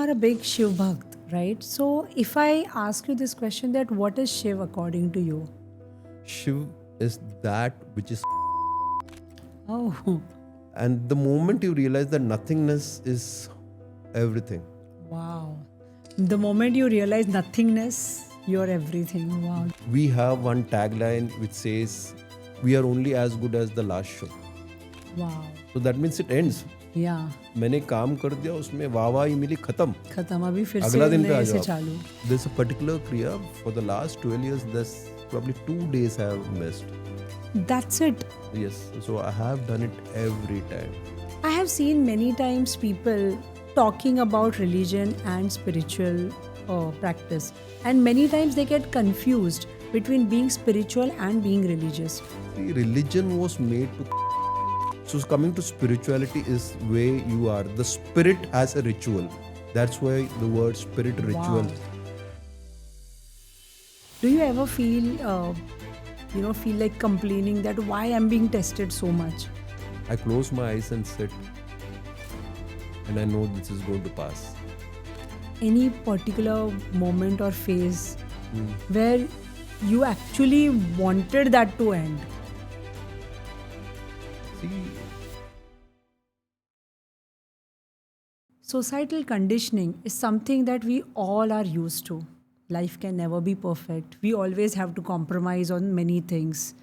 are a big Shiv Bhakt, right? So if I ask you this question, that what is Shiv according to you? Shiv is that which is, Oh, and the moment you realize that nothingness is everything. wow. The moment you realize nothingness, you're everything. Wow. We have one tagline which says, "We are only as good as the last show." Wow. So that means it ends. Yeah. मैंने काम कर दिया, उसमें वाहवाही मिली, खत्म. खत्म अभी फिर अगला से दिन पे आ नए से जाओ. चालू. There's a particular kriya for the last 12 years. There's probably 2 days I have missed. That's it. Yes, so I have done it every time. I have seen many times people talking about religion and spiritual practice, and many times they get confused between being spiritual and being religious. See, religion was made to. So coming to spirituality is where you are. The spirit has a ritual. That's why the word spirit ritual. Wow. Do you ever feel, feel like complaining that why I'm being tested so much? I close my eyes and sit, and I know this is going to pass. Any particular moment or phase where you actually wanted that to end? See, Societal conditioning is something that we all are used to. Life can never be perfect. We always have to compromise on many things.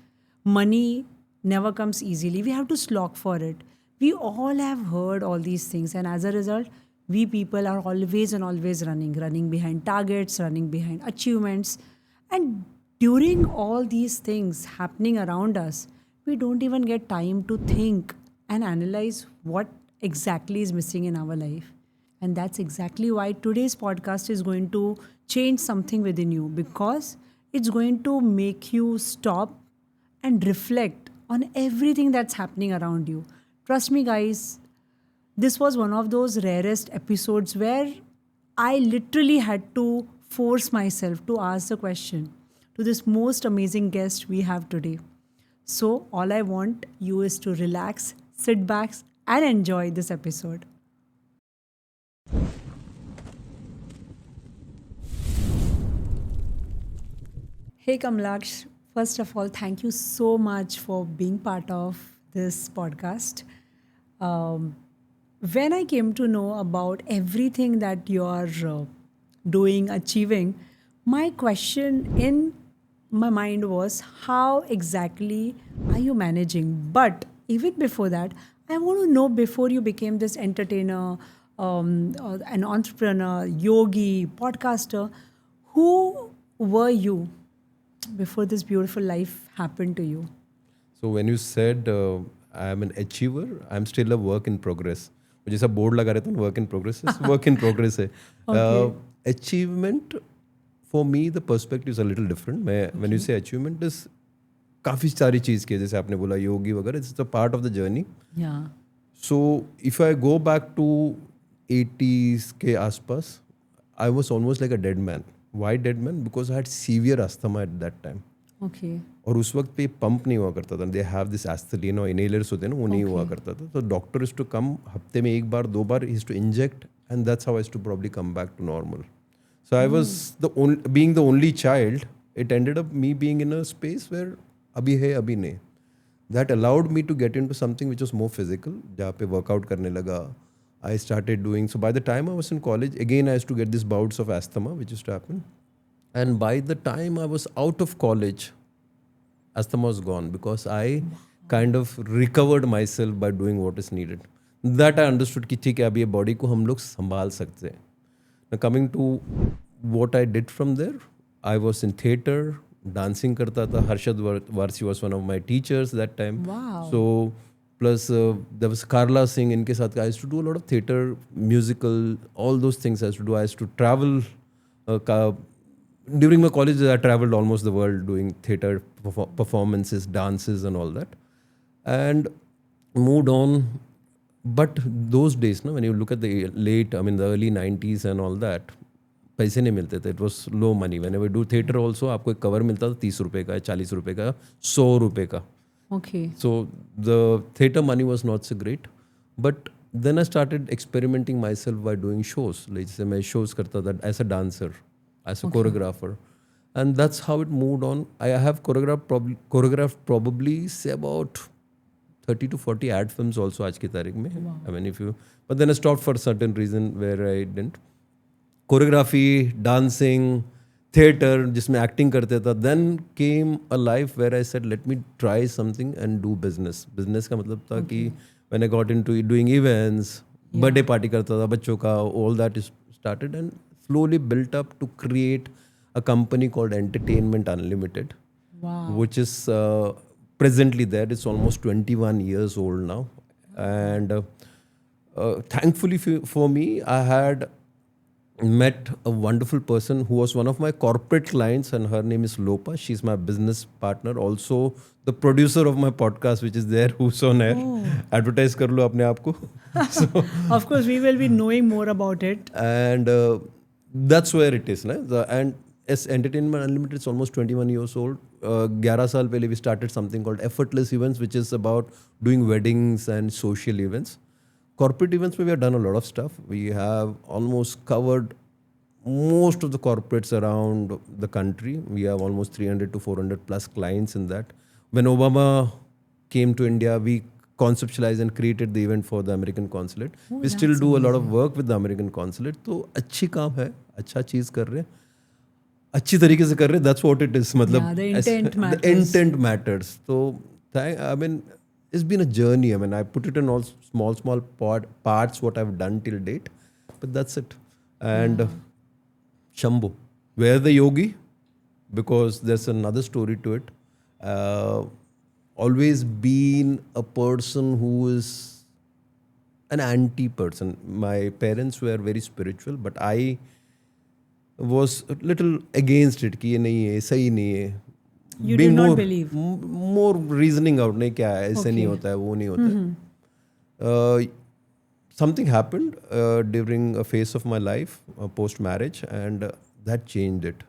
Money never comes easily. We have to slog for it. We all have heard all these things, and as a result, we people are always and always running behind targets, running behind achievements. And during all these things happening around us, we don't even get time to think and analyze what exactly is missing in our life. And that's exactly why today's podcast is going to change something within you, because it's going to make you stop and reflect on everything that's happening around you. Trust me, guys, this was one of those rarest episodes where I literally had to force myself to ask the question to this most amazing guest we have today. So, all I want you is to relax, sit back, and enjoy this episode. Hey Kamalaksh, first of all, thank you so much for being part of this podcast. Um, when I came to know about everything that you're doing, achieving, my question in my mind was, how exactly are you managing? But even before that, I want to know, before you became this entertainer, an entrepreneur, yogi, podcaster, who were you before this beautiful life happened to you? so when you said I am an achiever, I'm still a work in progress. जैसा board लगा रहता हूँ, work in progress is work in progress है. Okay. Achievement, for me the perspective is a little different. When you say achievement is काफ़ी सारी चीज़ की, जैसे आपने बोला योगी वगैरह, it's a part of the journey. Yeah. So if I go back to 80s के आसपास, I was almost like a dead man. Why dead man? Because I had severe asthma at that time. Okay. और उस वक्त पे pump नहीं हुआ करता था. दे हैव दिस एस्थलीन और इनहेलर्स होते हैं ना, वो नहीं हुआ करता था. तो डॉक्टर इज टू कम हफ्ते में एक बार दो बार, is to inject, and that's how I to probably come back to normal. So I was being the only child, it ended up me being in a space where अभी है अभी नहीं. That allowed me to get into something which was more physical, जहाँ पे workout करने लगा. I started doing, so by the time I was in college, again I used to get these bouts of asthma which used to happen. And by the time I was out of college, asthma was gone, because I kind of recovered myself by doing what is needed. That I understood कि ठीक है, अब ये body को हम लोग संभाल सकते हैं. Now coming to what I did from there, I was in theatre, dancing करता था. Harshad Varsi was one of my teachers that time. Wow. So plus there was Carla Singh, इनके साथ I used to do a lot of theatre, musical, all those things I used to do. I used to travel. During my college, I traveled almost the world doing theatre performances, dances and all that, and moved on. But those days, no, when you look at the the early 90s and all that, पैसे नहीं मिलते थे. It was low money. Whenever you do theatre also, आपको एक cover मिलता था 30 रुपए का, 40 रुपए का, 100 रुपए का. Okay. So the theatre money was not so great. But then I started experimenting myself by doing shows. Like जैसे मैं shows करता था as a dancer, as a choreographer, and that's how it moved on. I have choreographed probably say about 30 to 40 ad films also आज की तारीख में. I mean if you, but then I stopped for a certain reason where I didn't. Choreography, dancing, theater, जिसमें acting करते था. Then came a life where I said let me try something and do business. Business का मतलब था कि when I got into doing events, birthday party करता था बच्चों का, all that is started and slowly built up to create a company called Entertainment Unlimited, which is presently there. It's almost 21 years old now. And thankfully for me, I had met a wonderful person who was one of my corporate clients, and her name is Lopa. She's my business partner, also the producer of my podcast, which is there, Who's on Air. Advertise kar lo apne aap ko. So, Of course, we will be knowing more about it. and that's where it is. And as Entertainment Unlimited, it's almost 21 years old. 11 saal pehle we started something called Effortless Events, which is about doing weddings and social events. Corporate events, we have done a lot of stuff. We have almost covered most of the corporates around the country. We have almost 300 to 400 plus clients in that. When Obama came to India, we conceptualized and created the event for the American consulate. We still do a lot of work with the American consulate. तो अच्छी काम है, अच्छा चीज़ कर रहे हैं, अच्छी तरीके से कर रहे हैं. That's what it is. मतलब the intent matters. The intent matters. So I mean, it's been a journey. I mean, I put it in all small parts what I've done till date, but that's it. And Shambhu, where the yogi? Because there's another story to it. Always been a person who is an anti person. My parents were very spiritual, but I was a little against it. कि ये नहीं है, सही नहीं है. You did not believe. More reasoning out, नहीं क्या है, ऐसे नहीं होता है, वो नहीं होता है. Something happened during a phase of my life, post marriage, and that changed it.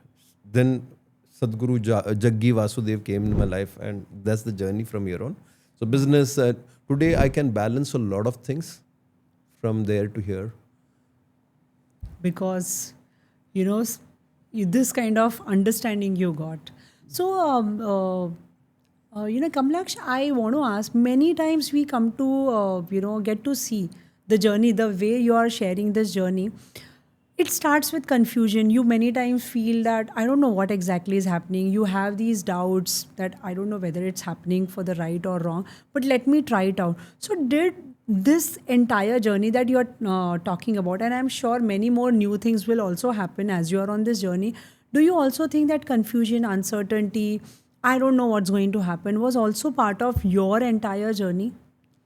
Then Sadhguru Jaggi Vasudev came in my life, and that's the journey from here on. So business, today I can balance a lot of things from there to here. Because this kind of understanding you got. So Kamalaksh, I want to ask, many times we come to get to see the journey, the way you are sharing this journey. It starts with confusion. You many times feel that I don't know what exactly is happening. You have these doubts that I don't know whether it's happening for the right or wrong, but let me try it out. So did this entire journey that you are talking about, and I'm sure many more new things will also happen as you are on this journey, do you also think that confusion, uncertainty, I don't know what's going to happen, was also part of your entire journey?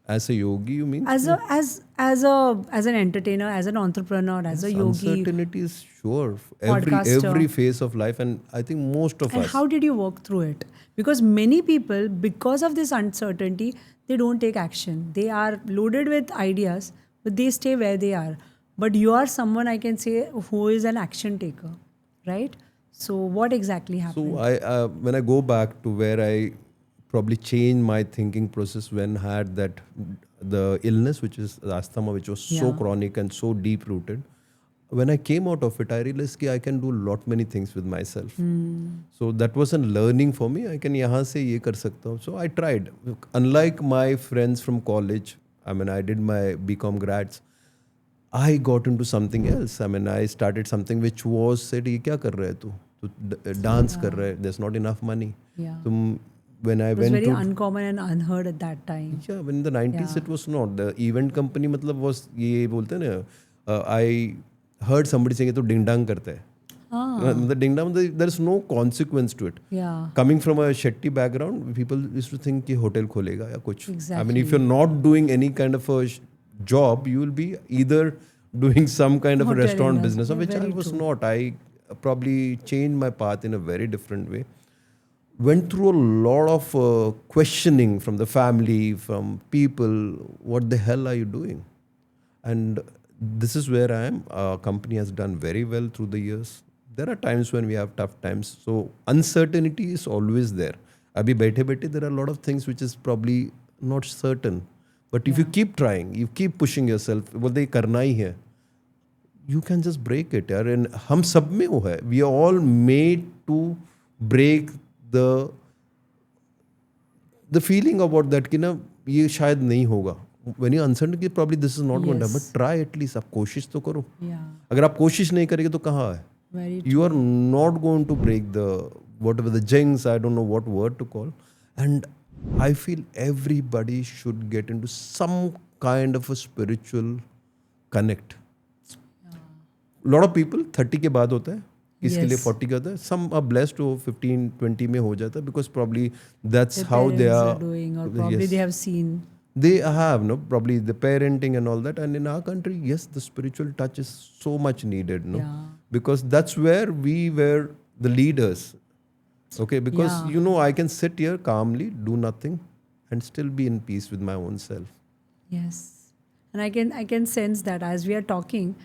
As a yogi, you mean? As an entertainer, as an entrepreneur, as a yogi, uncertainty is sure podcaster. every phase of life, and I think most of and us. how did you work through it? Because many people, because of this uncertainty, they don't take action. They are loaded with ideas, but they stay where they are. But you are someone, I can say, who is an action taker, right? So what exactly happened? So I when I go back to where I probably changed my thinking process when I had the illness, which is asthma, which was so chronic and so deep rooted. When I came out of it, I realized that I can do lot many things with myself. So that was a learning for me. I can यहाँ से ये कर सकता हूँ. So I tried. Unlike my friends from college, I mean, I did my BCom grads. I got into something else. I mean, I started something which was said, ये क्या कर रहा है तू? तू dance कर रहा है. There's not enough money. तुम when I it was went very to uncommon and unheard at that time. yeah, when in the 90s it was not. The event company मतलब was ये बोलते हैं ना. I heard somebody saying तो ding dang करते हैं. The ding dang, there is no consequence to it. Yeah. Coming from a Shetty background, people used to think कि hotel खोलेगा या कुछ. Exactly. I mean, if you're not doing any kind of a job, you will be either doing some kind of a Hotel restaurant industry. business, of which I Very was true. not. I probably changed my path in a very different way. Went through a lot of questioning from the family, from people. What the hell are you doing? And this is where I am. Our company has done very well through the years. There are times when we have tough times. So uncertainty is always there. Abhi baithe baithe, there are a lot of things which is probably not certain. But if you keep trying, you keep pushing yourself, बोलते ही करना ही है, you can just break it यार. And हम सब में वो है. We are all made to break the feeling about that कि ना ये शायद नहीं होगा. When you uncertain कि probably this is not going to happen, but try at least. आप कोशिश तो करो. अगर आप कोशिश नहीं करेंगे तो कहाँ है? You are not going to break the whatever the jinx, I don't know what word to call. And I feel everybody should get into some kind of a spiritual connect. Lot of people 30 के बाद होता है, किसके लिए 40 का होता है. Some are blessed to 15-20 में हो जाता है because probably that's how they are doing, or probably they have seen. They have probably the parenting and all that. And in our country, yes, the spiritual touch is so much needed, because that's where we were the leaders. Okay, because I can sit here calmly, do nothing, and still be in peace with my own self. Yes, and I can sense that as we are talking,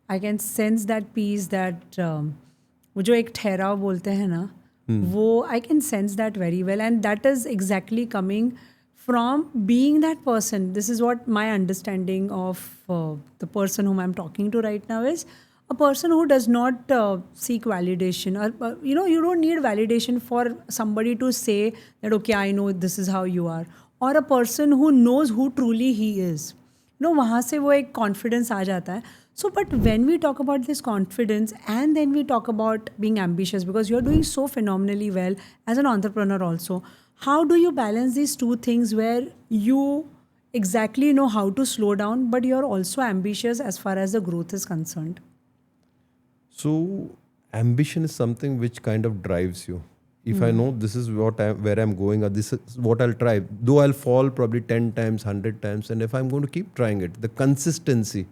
I can sense that peace, that वो जो एक ठहराव बोलते हैं ना, वो I can sense that very well, and that is exactly coming from being that person. This is what my understanding of the person whom I'm talking to right now is. A person who does not seek validation, or you don't need validation for somebody to say that, okay, I know this is how you are. Or a person who knows who truly he is. वहाँ से वो एक confidence आ जाता है. So, but when we talk about this confidence, and then we talk about being ambitious, because you're doing so phenomenally well as an entrepreneur also, how do you balance these two things where you exactly know how to slow down, but you're also ambitious as far as the growth is concerned? So ambition is something which kind of drives you. If I know this is where I'm going, or this is what I'll try, though I'll fall probably 10 times, 100 times, and if I'm going to keep trying it, the consistency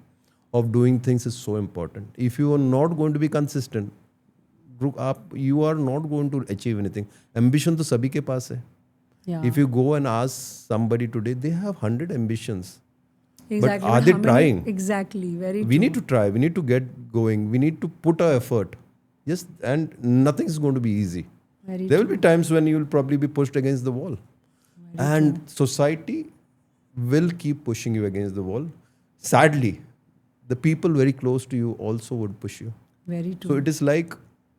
of doing things is so important. If you are not going to be consistent, you are not going to achieve anything. Ambition to sabhi ke paas hai. If you go and ask somebody today, they have 100 ambitions. Exactly. But are they trying? Exactly. Very true. We need to try. We need to get going. We need to put our effort. Yes, and nothing is going to be easy. There will be times when you will probably be pushed against the wall. And society will keep pushing you against the wall. Sadly, the people very close to you also would push you. Very true. So it is like,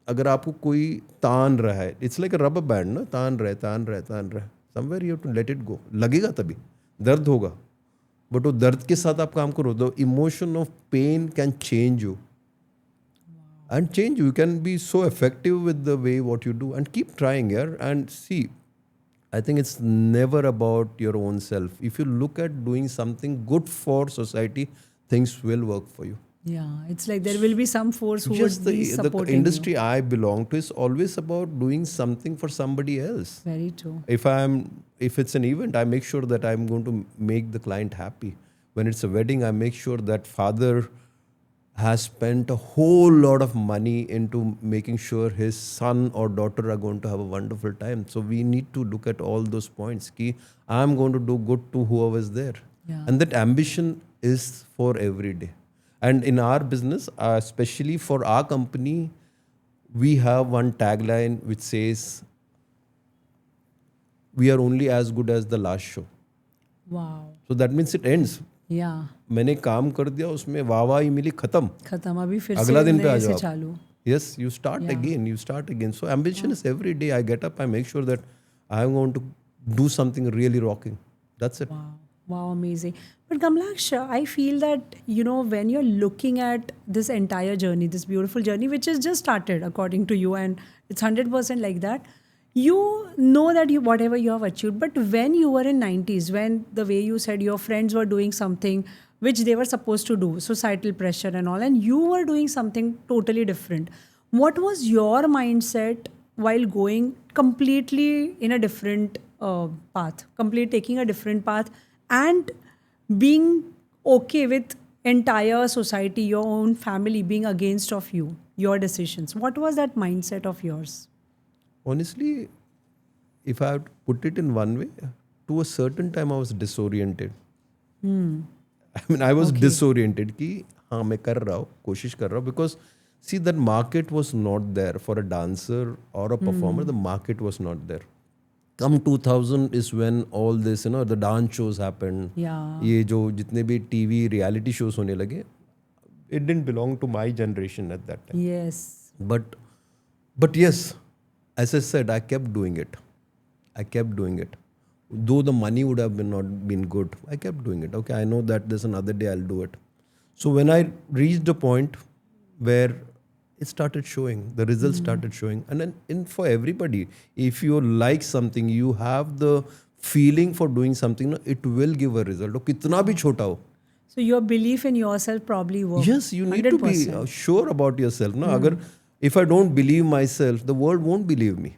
अगर आपको कोई तान रहा है, it's like a rubber band, ना, तान रहा है. Somewhere you have to let it go. लगेगा तभी, दर्द होगा. But वो दर्द के साथ आप काम करो. The emotion of pain can change you. And change you. You can be so effective with the way what you do, and keep trying here. And see, I think it's never about your own self. If you look at doing something good for society, things will work for you. Yeah, it's like there will be some force who would be supporting the industry you. I belong to is always about doing something for somebody else. Very true. If it's an event, I make sure that I'm going to make the client happy. When it's a wedding, I make sure that father has spent a whole lot of money into making sure his son or daughter are going to have a wonderful time. So we need to look at all those points. Ki I'm going to do good to whoever is there. Yeah. And that ambition is for every day. And in our business, especially for our company, we have one tagline which says, we are only as good as the last show. Wow. So that means it ends. Yeah. मैंने काम कर दिया, उसमें वाहवाही मिली, खत्म. अभी फिर अगला दिन पे आ से जाओ. चालू. Yes, you start again. So ambition is every day I get up, I make sure that I'm going to do something really rocking. That's it. Wow, amazing. But Kamalaksh, I feel that, when you're looking at this entire journey, this beautiful journey, which has just started according to you, and it's 100% like that, you know that whatever you have achieved. But when you were in 90s, when the way you said your friends were doing something which they were supposed to do, societal pressure and all, and you were doing something totally different, what was your mindset while going completely in a different path, taking a different path, and being okay with entire society, your own family being against of you, your decisions? What was that mindset of yours? Honestly, if I have to put it in one way, to a certain time I was disoriented. I was disoriented कि हाँ मैं कर रहा हूँ, कोशिश कर रहा हूँ, because see, that market was not there for a dancer or a performer. The market was not there. Come 2000 is when all this, the dance shows happened. Yeah. ये जो जितने भी TV reality shows होने लगे, it didn't belong to my generation at that time. Yes. But yes, as I said, I kept doing it. I kept doing it. Though the money would have not been good, I kept doing it. Okay, I know that there's another day I'll do it. So when I reached a point where it started showing, the results started showing, and then for everybody, if you like something, you have the feeling for doing something, no, it will give a result. हो कितना भी छोटा हो. So your belief in yourself probably worked. Yes, you need to be 100%. sure about yourself. No, अगर if I don't believe myself, the world won't believe me.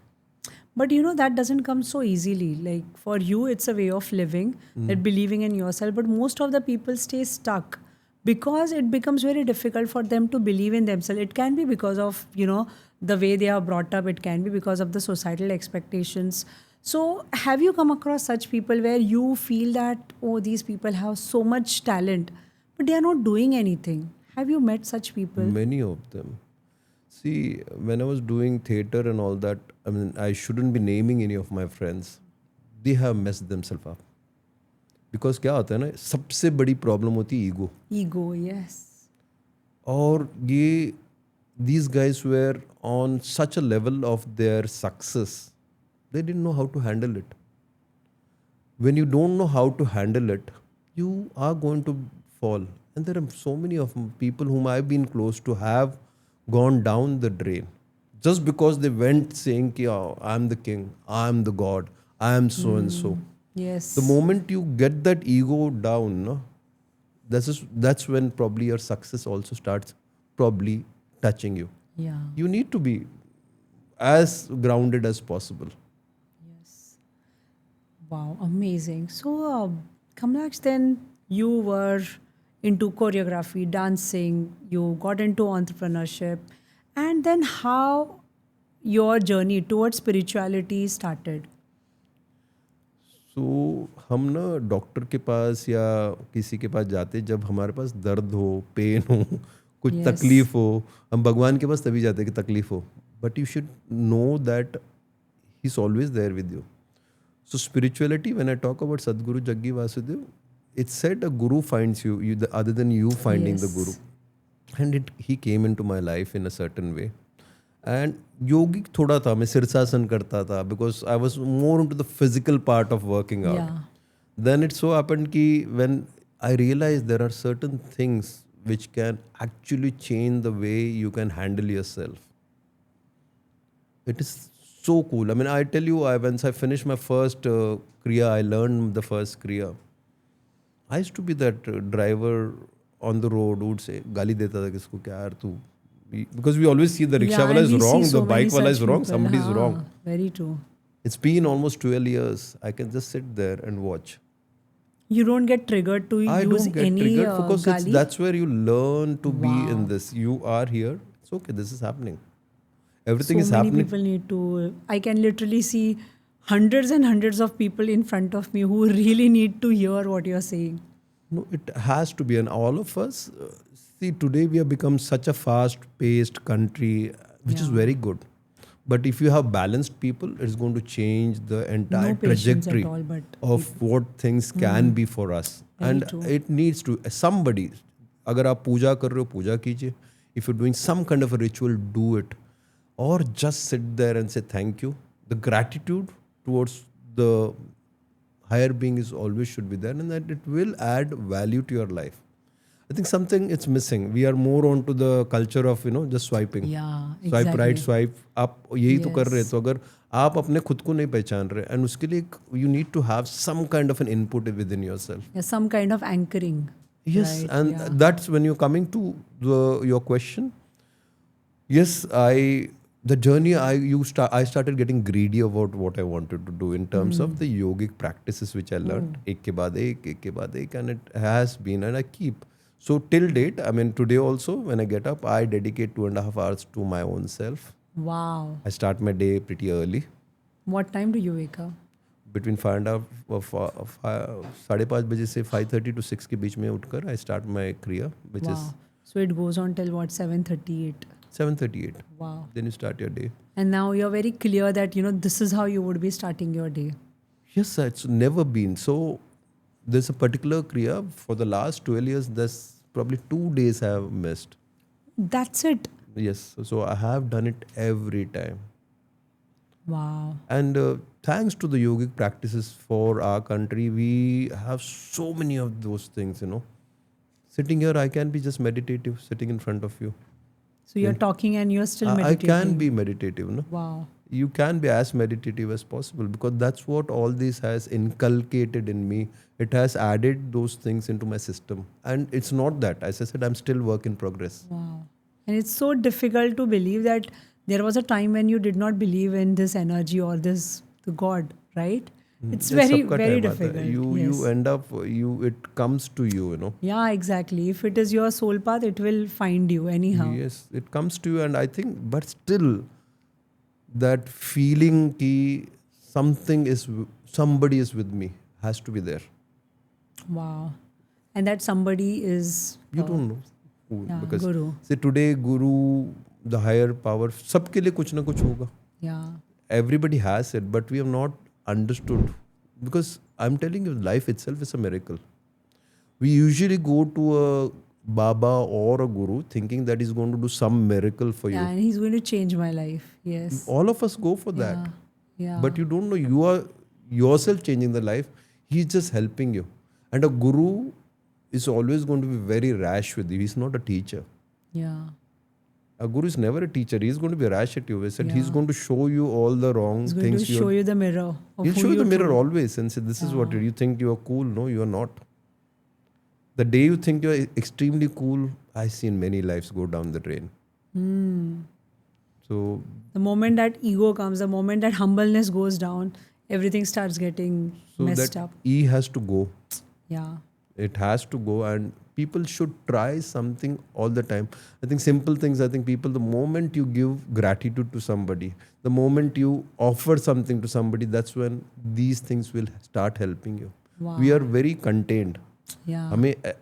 But that doesn't come so easily. Like for you, it's a way of living, that believing in yourself. But most of the people stay stuck because it becomes very difficult for them to believe in themselves. It can be because of, the way they are brought up. It can be because of the societal expectations. So have you come across such people where you feel that, oh, these people have so much talent, but they are not doing anything? Have you met such people? Many of them. See, when I was doing theatre and all that, I mean, I shouldn't be naming any of my friends. They have messed themselves up. Because क्या होता है ना, सबसे बड़ी problem होती है ego. Ego, yes. और ये these guys were on such a level of their success, they didn't know how to handle it. When you don't know how to handle it, you are going to fall. And there are so many of people whom I've been close to have gone down the drain just because they went saying ki, oh, I'm the king, I'm the god, I am so and so. Yes. The moment you get that ego down, no, that's when probably your success also starts probably touching you. Yeah. You need to be as grounded as possible. Yes. Wow, amazing. So, Kamalaksh, then you were into choreography, dancing, you got into entrepreneurship, and then how your journey towards spirituality started? तो हम ना doctor के पास या किसी के पास जाते जब हमारे पास दर्द हो, पेन हो, कुछ Yes. तकलीफ हो. हम भगवान के पास तभी जाते कि तकलीफ हो. But you should know that he is always there with you. So spirituality, when I talk about Sadhguru Jaggi Vasudev, it said a guru finds you other than you finding the Yes. guru. And he came into my life in a certain way. And yogic thoda tha, मैं sirsasana करता था because I was more into the physical part of working out. Yeah. Then it so happened कि when I realized there are certain things which can actually change the way you can handle yourself. It is so cool. I mean, I tell you, once I finished my first kriya, I learned the first kriya. I used to be that driver on the road who would say, गाली देता था किसको क्या यार तू, because we always see the rickshaw wala is and we wrong, see the so many bike wala is such wrong, people. somebody is wrong. Very true. It's been almost 12 years. I can just sit there and watch. You don't get triggered to I use don't get any triggered because gali? that's where you learn to be Wow. in this. You are here. It's okay. This is happening. Everything So is many happening. people need to. I can literally see hundreds and hundreds of people in front of me who really need to hear what you're saying. No, it has to be. And all of us, see, today we have become such a fast-paced country, which is Yeah. very good. But if you have balanced people, it's going to change the entire No patience trajectory at all, but of what things can be for us. Very And true. it needs to, somebody, अगर आप पूजा कर रहे हो, पूजा कीजिए. If you're doing some kind of a ritual, do it. Or just sit there and say thank you. The gratitude towards the higher being is always should be there, and that it will add value to your life. I think something it's missing. We are more on to the culture of just swiping. Yeah, Swipe right, exactly. swipe. आप यही तो कर रहे Yes. तो अगर आप अपने खुद को नहीं पहचान रहे, and उसके लिए you need to have some kind of an input within yourself. Yeah, some kind of anchoring. Yes, Right, and yeah. that's when you're coming to your question. Yes, the journey I started getting greedy about what I wanted to do in terms of the yogic practices which I learned. एक के बाद एक, and it has been, and I keep. So till date, I mean today also when I get up, I dedicate 2.5 hours to my own self. Wow. I start my day pretty early. What time do you wake up? Between 5:30 बजे से 5:30 to 6 के बीच में उठकर I start my kriya, which Wow. is So it goes on till what, 7:38? 7:38. Wow. Then you start your day. And now you're very clear that, this is how you would be starting your day. Yes, sir, it's never been. So there's a particular kriya for the last 12 years. There's probably 2 days I have missed. That's it. Yes, so I have done it every time. Wow. And thanks to the yogic practices for our country, we have so many of those things, Sitting here, I can be just meditative, sitting in front of you. So you're talking and you're still I meditating. can be meditative, no? Wow. You can be as meditative as possible because that's what all this has inculcated in me. It has added those things into my system. And it's not that. As I said, I'm still work in progress. Wow. And it's so difficult to believe that there was a time when you did not believe in this energy or the God, right? It's very, very difficult. You end up, it comes to you, Yeah, exactly. If it is your soul path, it will find you anyhow. Yes, it comes to you. And I think, but still, that feeling ki somebody is with me has to be there. Wow. And that somebody is You don't know who, yeah, because Guru. say today Guru, the higher power, सबके लिए कुछ ना कुछ होगा. Yeah. Everybody has it, but we have not understood. Because I'm telling you, life itself is a miracle. We usually go to a Baba or a Guru thinking that he's going to do some miracle for Yeah, you. and he's going to change my life. Yes. All of us go for that. Yeah. Yeah. But you don't know you are yourself changing the life. He's just helping you. And a Guru is always going to be very rash with you. He's not a teacher. Yeah. A Guru is never a teacher. He's going to be rash at you. He's Yeah. going to show you all the wrong He's going things. to show you the mirror. Of He'll who show you the you're mirror true. always and say, this is what you think you are cool. No, you are not. The day you think you are extremely cool, I've seen many lives go down the drain. So The moment that ego comes, the moment that humbleness goes down, everything starts getting messed that up. E has to go. Yeah. It has to go, and people should try something all the time. I think simple things, the moment you give gratitude to somebody, the moment you offer something to somebody, that's when these things will start helping you. Wow. We are very contained. Yeah.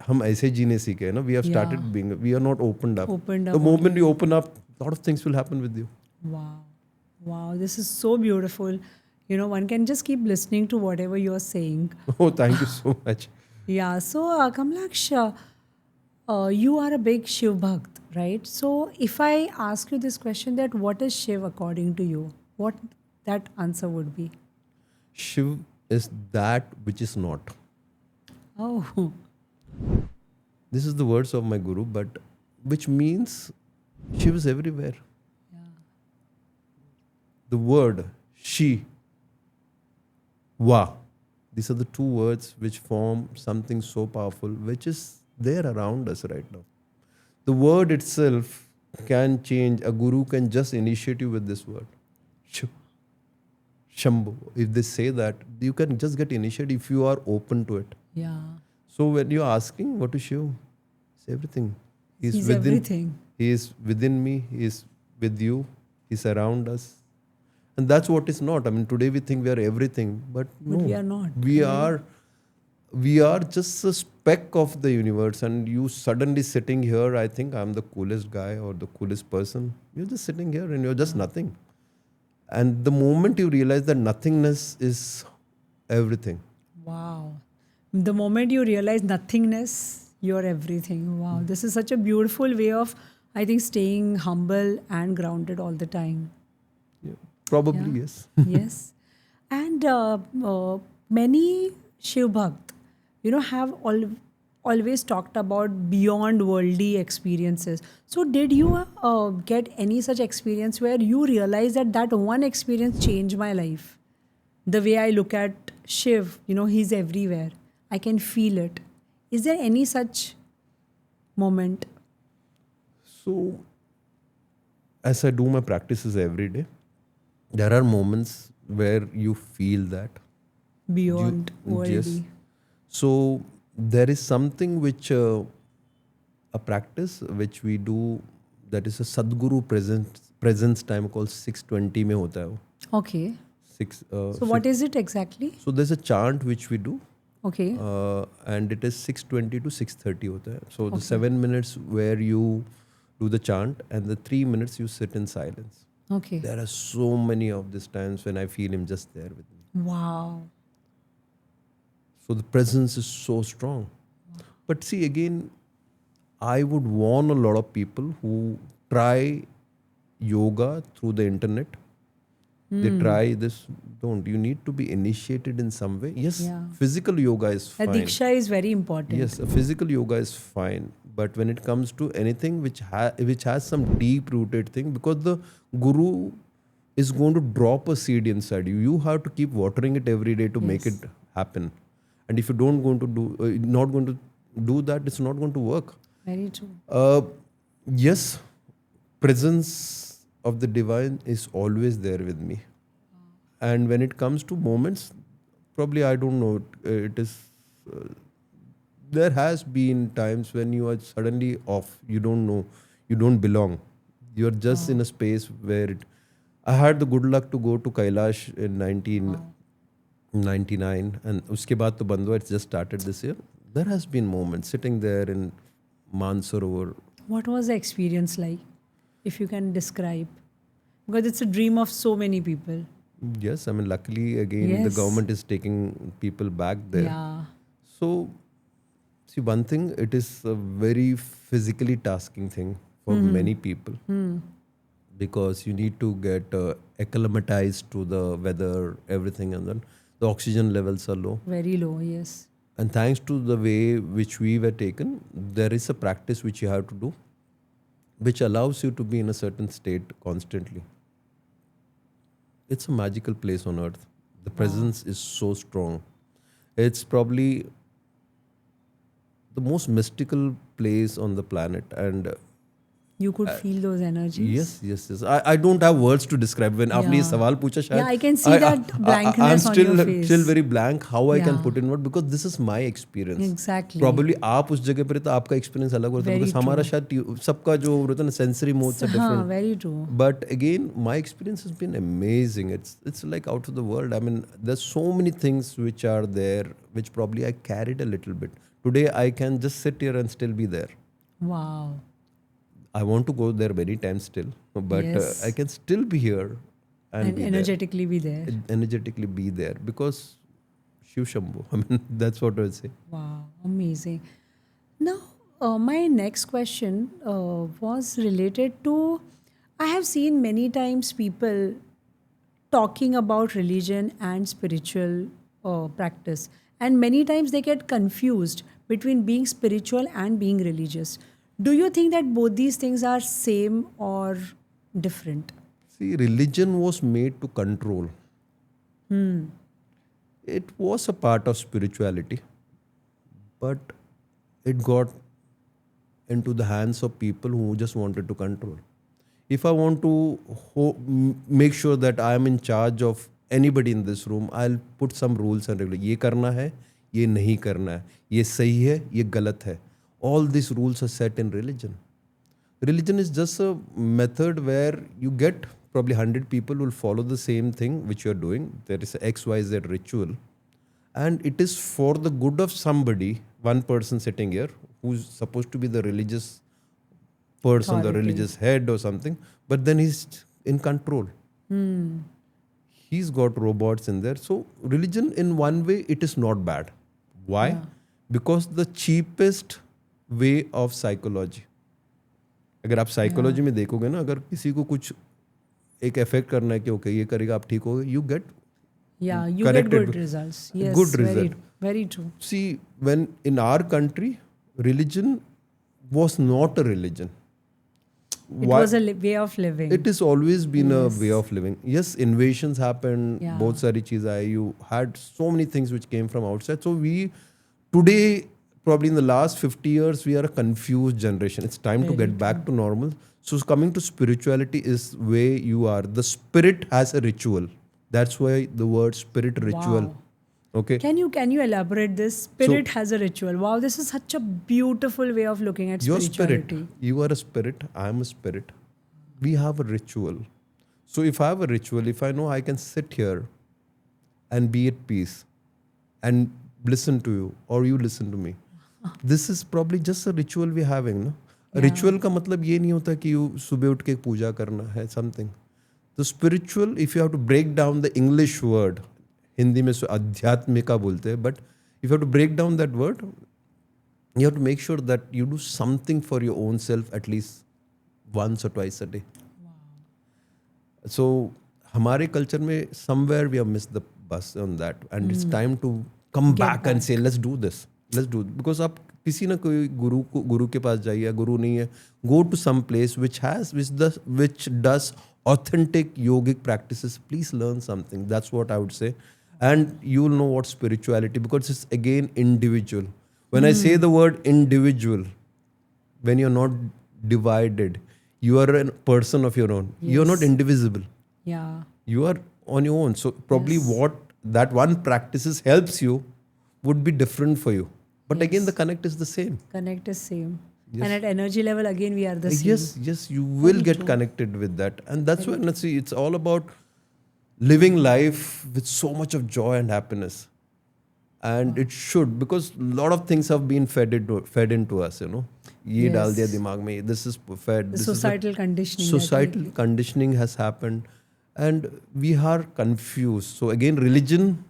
हम ऐसे जीने सीखे हैं ना. We have started being, we are not opened up. The moment you open up, a lot of things will happen with you. Wow. Wow. This is so beautiful. One can just keep listening to whatever you're saying. Oh, thank you so much. Yeah. So, Kamalaksh, you are a big Shiv Bhakt, right? So, if I ask you this question, that what is Shiv according to you? What that answer would be? Shiv is that which is not. Oh. This is the words of my Guru, but which means Shiv is everywhere. Yeah. The word Shi, Va. These are the two words which form something so powerful, which is there around us right now. The word itself can change. A Guru can just initiate you with this word. Shambhu. If they say that, you can just get initiated if you are open to it. Yeah. So when you're asking what is Shiv, it's everything. He's within, everything. He is within me. He is with you. He's around us. And that's what is not. I mean, today we think we are everything, but no. we are not. We are just a speck of the universe. And you suddenly sitting here, I think I'm the coolest guy or the coolest person. You're just sitting here and you're just nothing. And the moment you realize that nothingness is everything. Wow. The moment you realize nothingness, you're everything. Wow. This is such a beautiful way of, I think, staying humble and grounded all the time. Yeah. Probably, yes. Yes. And many Shiv Bhakt, have always talked about beyond worldly experiences. So did you get any such experience where you realized that one experience changed my life? The way I look at Shiv, he's everywhere. I can feel it. Is there any such moment? So, as I do my practices every day, there are moments where you feel that. Beyond worldly. Yes. So, there is something which, a practice which we do, that is a Sadguru presence time called 6:20 mein hota hai wo. Okay. So what is it exactly? So there's a chant which we do. Okay. And it is 6:20 to 6:30 hota hai. So the 7 minutes where you do the chant, and the 3 minutes you sit in silence. Okay. There are so many of these times when I feel him just there with me. Wow. So the presence is so strong. But see, again, I would warn a lot of people who try yoga through the internet. They try this. Don't. You need to be initiated in some way. Yes, Yeah. physical yoga is The fine. diksha is very important. Yes, a physical yoga is fine. But when it comes to anything which has some deep rooted thing, because the guru is going to drop a seed inside you, you have to keep watering it every day to make Yes. it happen. And if you don't going to do, not going to do that, it's not going to work. Very true. Yes, presence of the divine is always there with me. And when it comes to moments, probably I don't know. It is. There has been times when you are suddenly off. You don't know. You don't belong. You are just in a space where it. I had the good luck to go to Kailash in 1999, and uske baad to band hua. It's just started this year. There has been moments sitting there in Mansarovar. What was the experience like, if you can describe? Because it's a dream of so many people. Yes, I mean, luckily again the Yes. government is taking people back there. Yeah. So, see, one thing, it is a very physically tasking thing for many people because you need to get acclimatized to the weather, everything, and then the oxygen levels are low. Very low, yes. And thanks to the way which we were taken, there is a practice which you have to do, which allows you to be in a certain state constantly. It's a magical place on earth. The presence is so strong. It's probably the most mystical place on the planet. And You could feel those energies. yes. I don't have words to describe. When आपने ये Yeah. सवाल पूछा शायद Yeah, I can see that blankness I'm on still your face. still very blank how I can Yeah. put in word because this is my experience. Exactly. Probably आप उस जगह पर तो आपका experience अलग होता है Very because हमारा शायद सबका जो होता है ना sensory modes are हाँ, different. very true. But again, my experience has been amazing. It's like out of the world. I mean, there's so many things which are there, which probably I carried a little bit. Today, I can just sit here and still be there. Wow. I want to go there many times still, but Yes. I can still be here and And be energetically be there. there. Energetically be there because Shiv Shambhu. I mean, that's what I would say. Wow, amazing. Now, my next question was related to, I have seen many times people talking about religion and spiritual practice, and many times they get confused between being spiritual and being religious. Do you think that both these things are same or different? See, religion was made to control. It was a part of spirituality, but it got into the hands of people who just wanted to control. If I want to make sure that I am in charge of anybody in this room, I'll put some rules and regulations. ये करना है, ये नहीं करना है, ये सही है, ये गलत है. All these rules are set in religion. Religion is just a method where you get probably 100 people will follow the same thing which you are doing. There is a XYZ ritual. And it is for the good of somebody, one person sitting here, who's supposed to be the religious person, the Authority. religious head or something, but then he's in control. He's got robots in there. So religion in one way, it is not bad. Why? Yeah. Because the cheapest way of psychology. अगर आप psychology में देखोगे ना, अगर किसी को कुछ एक इफेक्ट करना है कि ओके ये करेगा आप ठीक होगे, you get Yeah, you corrected get good with- results. Yes, good very, result. very true. See, when in our country, religion was not a religion. It was a way of living. It has always been Yes. a way of living. Yes, invasions happened. Yeah. बहुत सारी चीज़ आई. You had so many things which came from outside. So we today, probably in the last 50 years, we are a confused generation. It's time to get back to normal. So coming to spirituality is where you are. The spirit has a ritual. That's why the word spirit ritual. Wow. Okay. Can you elaborate this? Spirit has a ritual. Wow, this is such a beautiful way of looking at Your spirituality. spirit. You are a spirit. I am a spirit. We have a ritual. So if I have a ritual, if I know I can sit here and be at peace and listen to you or you listen to me, this is probably just a ritual we're having. No? Ritual का मतलब ये नहीं होता कि you सुबह उठ के पूजा करना है समथिंग. तो spiritual, if you have to break down the English word, Hindi में आध्यात्मिका बोलते हैं, but if you have to break down that word, you have to make sure that you do something for your own self at least once or twice a day. So हमारे culture में somewhere we have missed the bus on that, and it's time to come back and say let's do this, because आप किसी ना कोई गुरु के पास जाइए, गुरु नहीं है, go to some place which does authentic yogic practices. Please learn something. That's what I would say, and you'll know what spirituality, because it's again individual. When I say the word individual, when you're not divided, you are a person of your own. You're not indivisible. Yeah. You are on your own. So probably what that one practices helps you would be different for you. But again, the connect is the same. Connect is same. And at energy level, again, we are the same. Yes, you will get connected with that. And that's why, let's see, it's all about living life with so much of joy and happiness. And it should, because a lot of things have been fed into us, you know. ये डाल दिया दिमाग में, this is fed. The societal conditioning. Societal conditioning has happened, and we are confused. So again, religion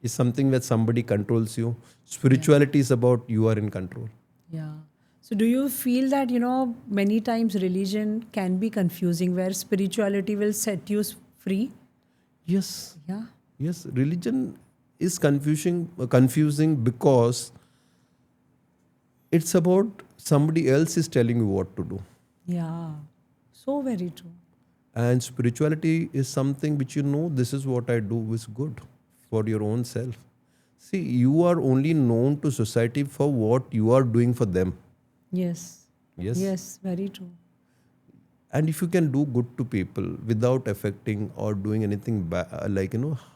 is something that somebody controls you. Spirituality is about you are in control. Yeah. So do you feel that, many times religion can be confusing, where spirituality will set you free? Yes. Yeah. Yes, religion is confusing because it's about somebody else is telling you what to do. Yeah. So very true. And spirituality is something which this is what I do is good for your own self. See, you are only known to society for what you are doing for them. Yes. Yes, very true. And if you can do good to people without affecting or doing anything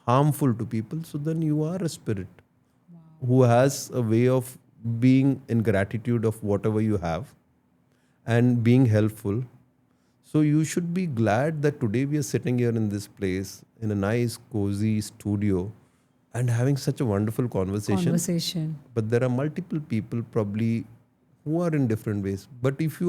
harmful to people, so then you are a spirit who has a way of being in gratitude of whatever you have and being helpful. So you should be glad that today we are sitting here in this place in a nice cozy studio and having such a wonderful conversation. But there are multiple people probably who are in different ways. But if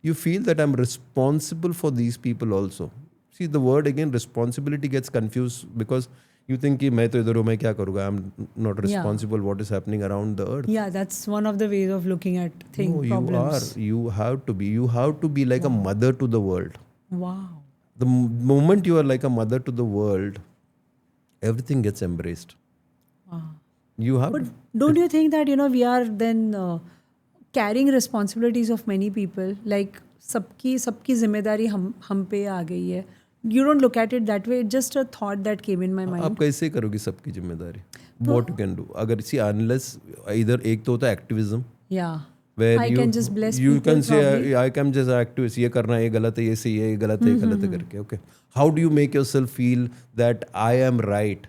you feel that I'm responsible for these people also. See, the word again, responsibility gets confused because you think कि मैं तो इधर हूँ, मैं क्या करूँगा? I'm not responsible what is happening around the earth. Yeah, that's one of the ways of looking at things. No, problems. you have to be like a mother to the world. Wow. The moment you are like a mother to the world, everything gets embraced. Wow. You have. But don't you think that we are then carrying responsibilities of many people, like सबकी जिम्मेदारी हम पे आ गई है? You don't look at it that way. It's just a thought that came in my mind. आप कैसे करोगे सबकी जिम्मेदारी? What you can do? अगर unless either एक तो होता है activism. Yeah. Where I can just bless you people. can say probably. I can just activist. ये करना ये गलत है, ये सही है, ये गलत है, ये गलत है करके. Okay. How do you make yourself feel that I am right?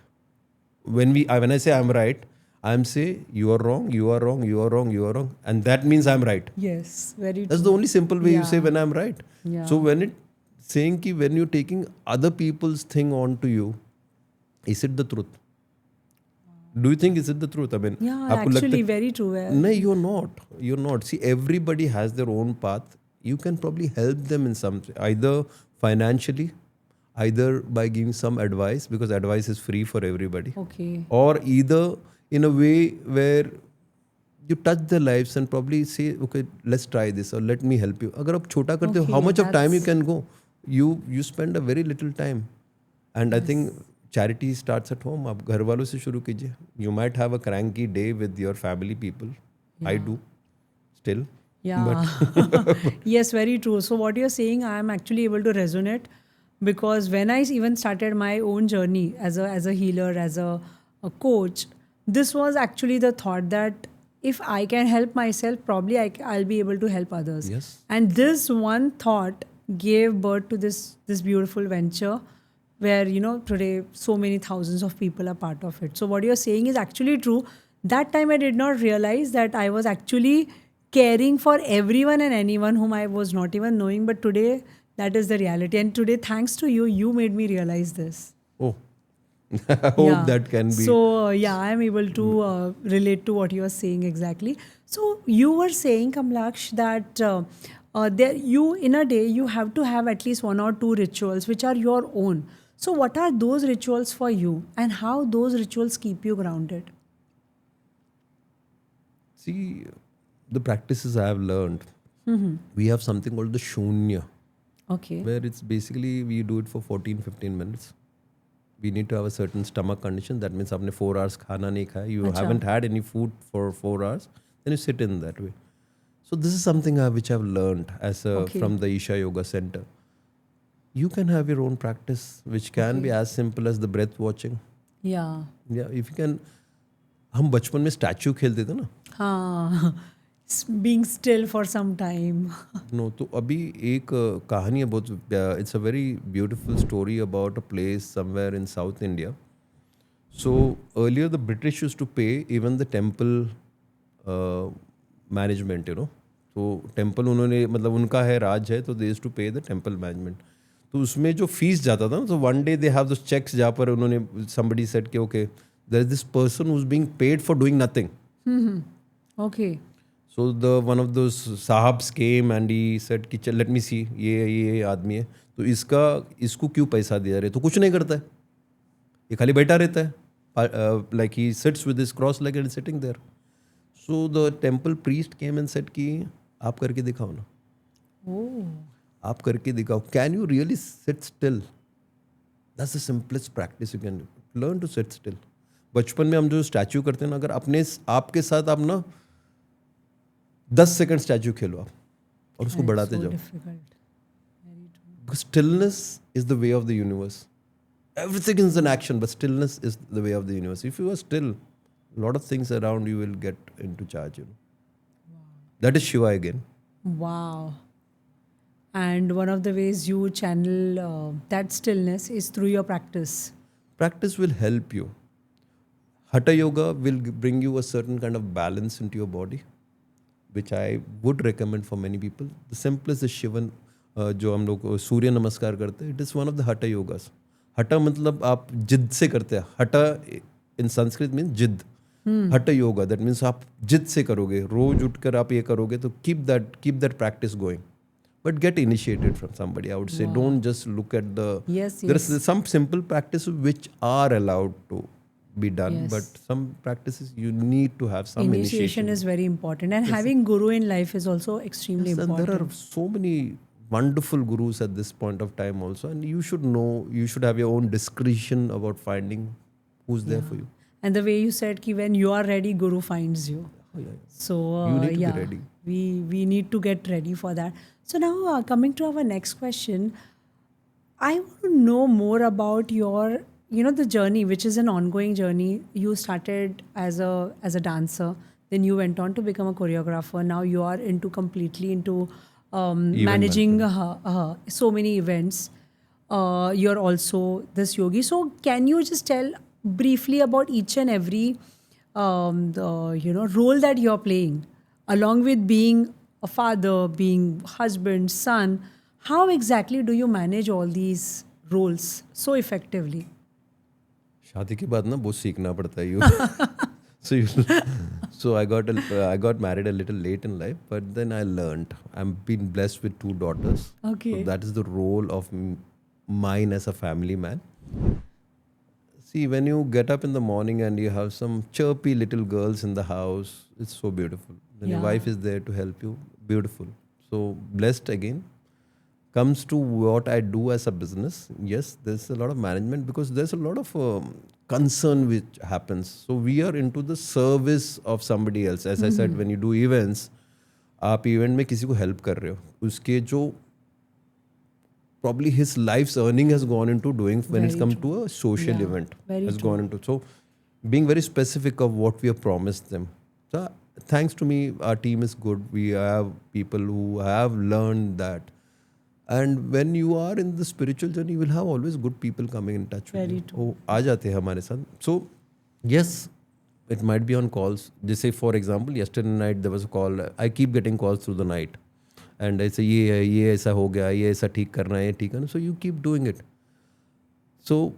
When I say I'm right, I'm say you are wrong, you are wrong, you are wrong, you are wrong, and that means I'm right. Yes, very true. That's the only simple way you say when I'm right. Yeah. So when you're taking other people's thing onto you, is it the truth? Do you think is it the truth? I mean, yeah, actually very true. No, you're not. You're not. See, everybody has their own path. You can probably help them in some, either financially, either by giving some advice, because advice is free for everybody. Okay. Or either in a way where you touch their lives and probably say, okay, let's try this, or let me help you. Agar aap chota karte ho, how much of time you can go? You spend a very little time. And I think charity starts at home. आप घर वालों से शुरू कीजिए. You might have a cranky day with your family people. Yeah. I do still. Yeah. Yes, very true. So what you're saying, I am actually able to resonate, because when I even started my own journey as a healer, as a coach, this was actually the thought that if I can help myself, probably I'll be able to help others. Yes. And this one thought gave birth to this beautiful venture, where today so many thousands of people are part of it. So what you're saying is actually true. That time I did not realize that I was actually caring for everyone and anyone whom I was not even knowing. But today that is the reality. And today, thanks to you, you made me realize this. Oh, I hope that can be. So I am able to relate to what you are saying exactly. So you were saying, Kamalaksh, that there you in a day you have to have at least one or two rituals which are your own. So what are those rituals for you, and how those rituals keep you grounded? See, the practices I have learned, we have something called the shunya, Okay. where it's basically we do it for 14-15 minutes. We need to have a certain stomach condition. That means आपने 4 hours खाना नहीं खाया, you अच्छा. haven't had any food for 4 hours, then you sit in that way. So this is something which I've learned Okay. from the Isha Yoga Center. You can have your own practice, which can be as simple as the breath watching. Yeah. Yeah, if you can. हम बचपन में statue खेलते थे ना. हाँ. Being still for some time. No तो अभी एक कहानी है बहुत. It's a very beautiful story about a place somewhere in South India. So earlier the British used to pay even the temple management, you know. तो temple उन्होंने मतलब उनका है, राज है, तो they used to pay the temple management. तो उसमें जो फीस जाता था ना, तो one day they have those cheques जहाँ पर उन्होंने somebody said कि okay there is this person who is being paid for doing nothing. Okay. So the one of those sahabs came and he said कि चल let me see, ये आदमी है, तो इसको क्यों पैसा दिया रहे. तो कुछ नहीं करता है, ये खाली बैठा रहता है. Like he sits with his cross legged and sitting there. So the temple priest came and said कि आप करके दिखाओ ना. Oh. आप करके दिखाओ. Can you really sit still? That's the simplest practice you can do. Learn to sit still. बचपन में हम जो स्टैचू करते हैं ना, अगर अपने आपके साथ आप ना 10 सेकंड स्टैचू खेलो आप और उसको बढ़ाते जाओ. Because stillness is the way of the universe. Everything is an action, but stillness is the way of the universe. If you are still, a lot of things around you will get into charge. You know. Wow. That is Shiva again. Wow. And one of the ways you channel that stillness is through your practice. Practice will help you. Hatha yoga will bring you a certain kind of balance into your body, which I would recommend for many people. The simplest is Shivan, जो हम लोग सूर्य नमस्कार करते हैं. It is one of the Hatha yogas. Hatha मतलब आप जिद से करते हैं. Hatha in Sanskrit means जिद. Hatha yoga, that means आप जिद से करोगे, रोज उठकर आप ये करोगे, तो keep that practice going. But get initiated from somebody. I would say don't just look at the. Yes. There is some simple practices which are allowed to be done, but some practices you need to have some initiation. Is very important, and having guru in life is also extremely important. And there are so many wonderful gurus at this point of time also, and you should know, you should have your own discretion about finding who's there for you. And the way you said ki when you are ready, guru finds you. So you need to be ready. We need to get ready for that. So now coming to our next question, I want to know more about your, the journey, which is an ongoing journey. You started as a dancer, then you went on to become a choreographer. Now you are completely into managing so many events. You're also this yogi. So can you just tell briefly about each and every role that you're playing, along with being a father, being husband, son? How exactly do you manage all these roles so effectively? शादी के बाद ना बहुत सीखना पड़ता है. So I got married a little late in life, but then I learned. I've been blessed with 2 daughters. Okay. So that is the role of mine as a family man. See, when you get up in the morning and you have some chirpy little girls in the house, it's so beautiful. Then your wife is there to help you. Beautiful. So blessed again. Comes to what I do as a business, yes, there's a lot of management because there's a lot of concern which happens. So we are into the service of somebody else. As I said, when you do events, आप event में किसी को help कर रहे हो. उसके जो probably his life's earning has gone into doing when it's come to a social event. Has gone into. So being very specific of what we have promised them. So thanks to me, our team is good. We have people who have learned that. And when you are in the spiritual journey, you will have always good people coming in touch with you. वो आ जाते हैं हमारे साथ. So yes, it might be on calls. Just say for example, yesterday night there was a call. I keep getting calls through the night, and I say ये ऐसा हो गया, ये ऐसा ठीक करना है, ठीक है. So you keep doing it. So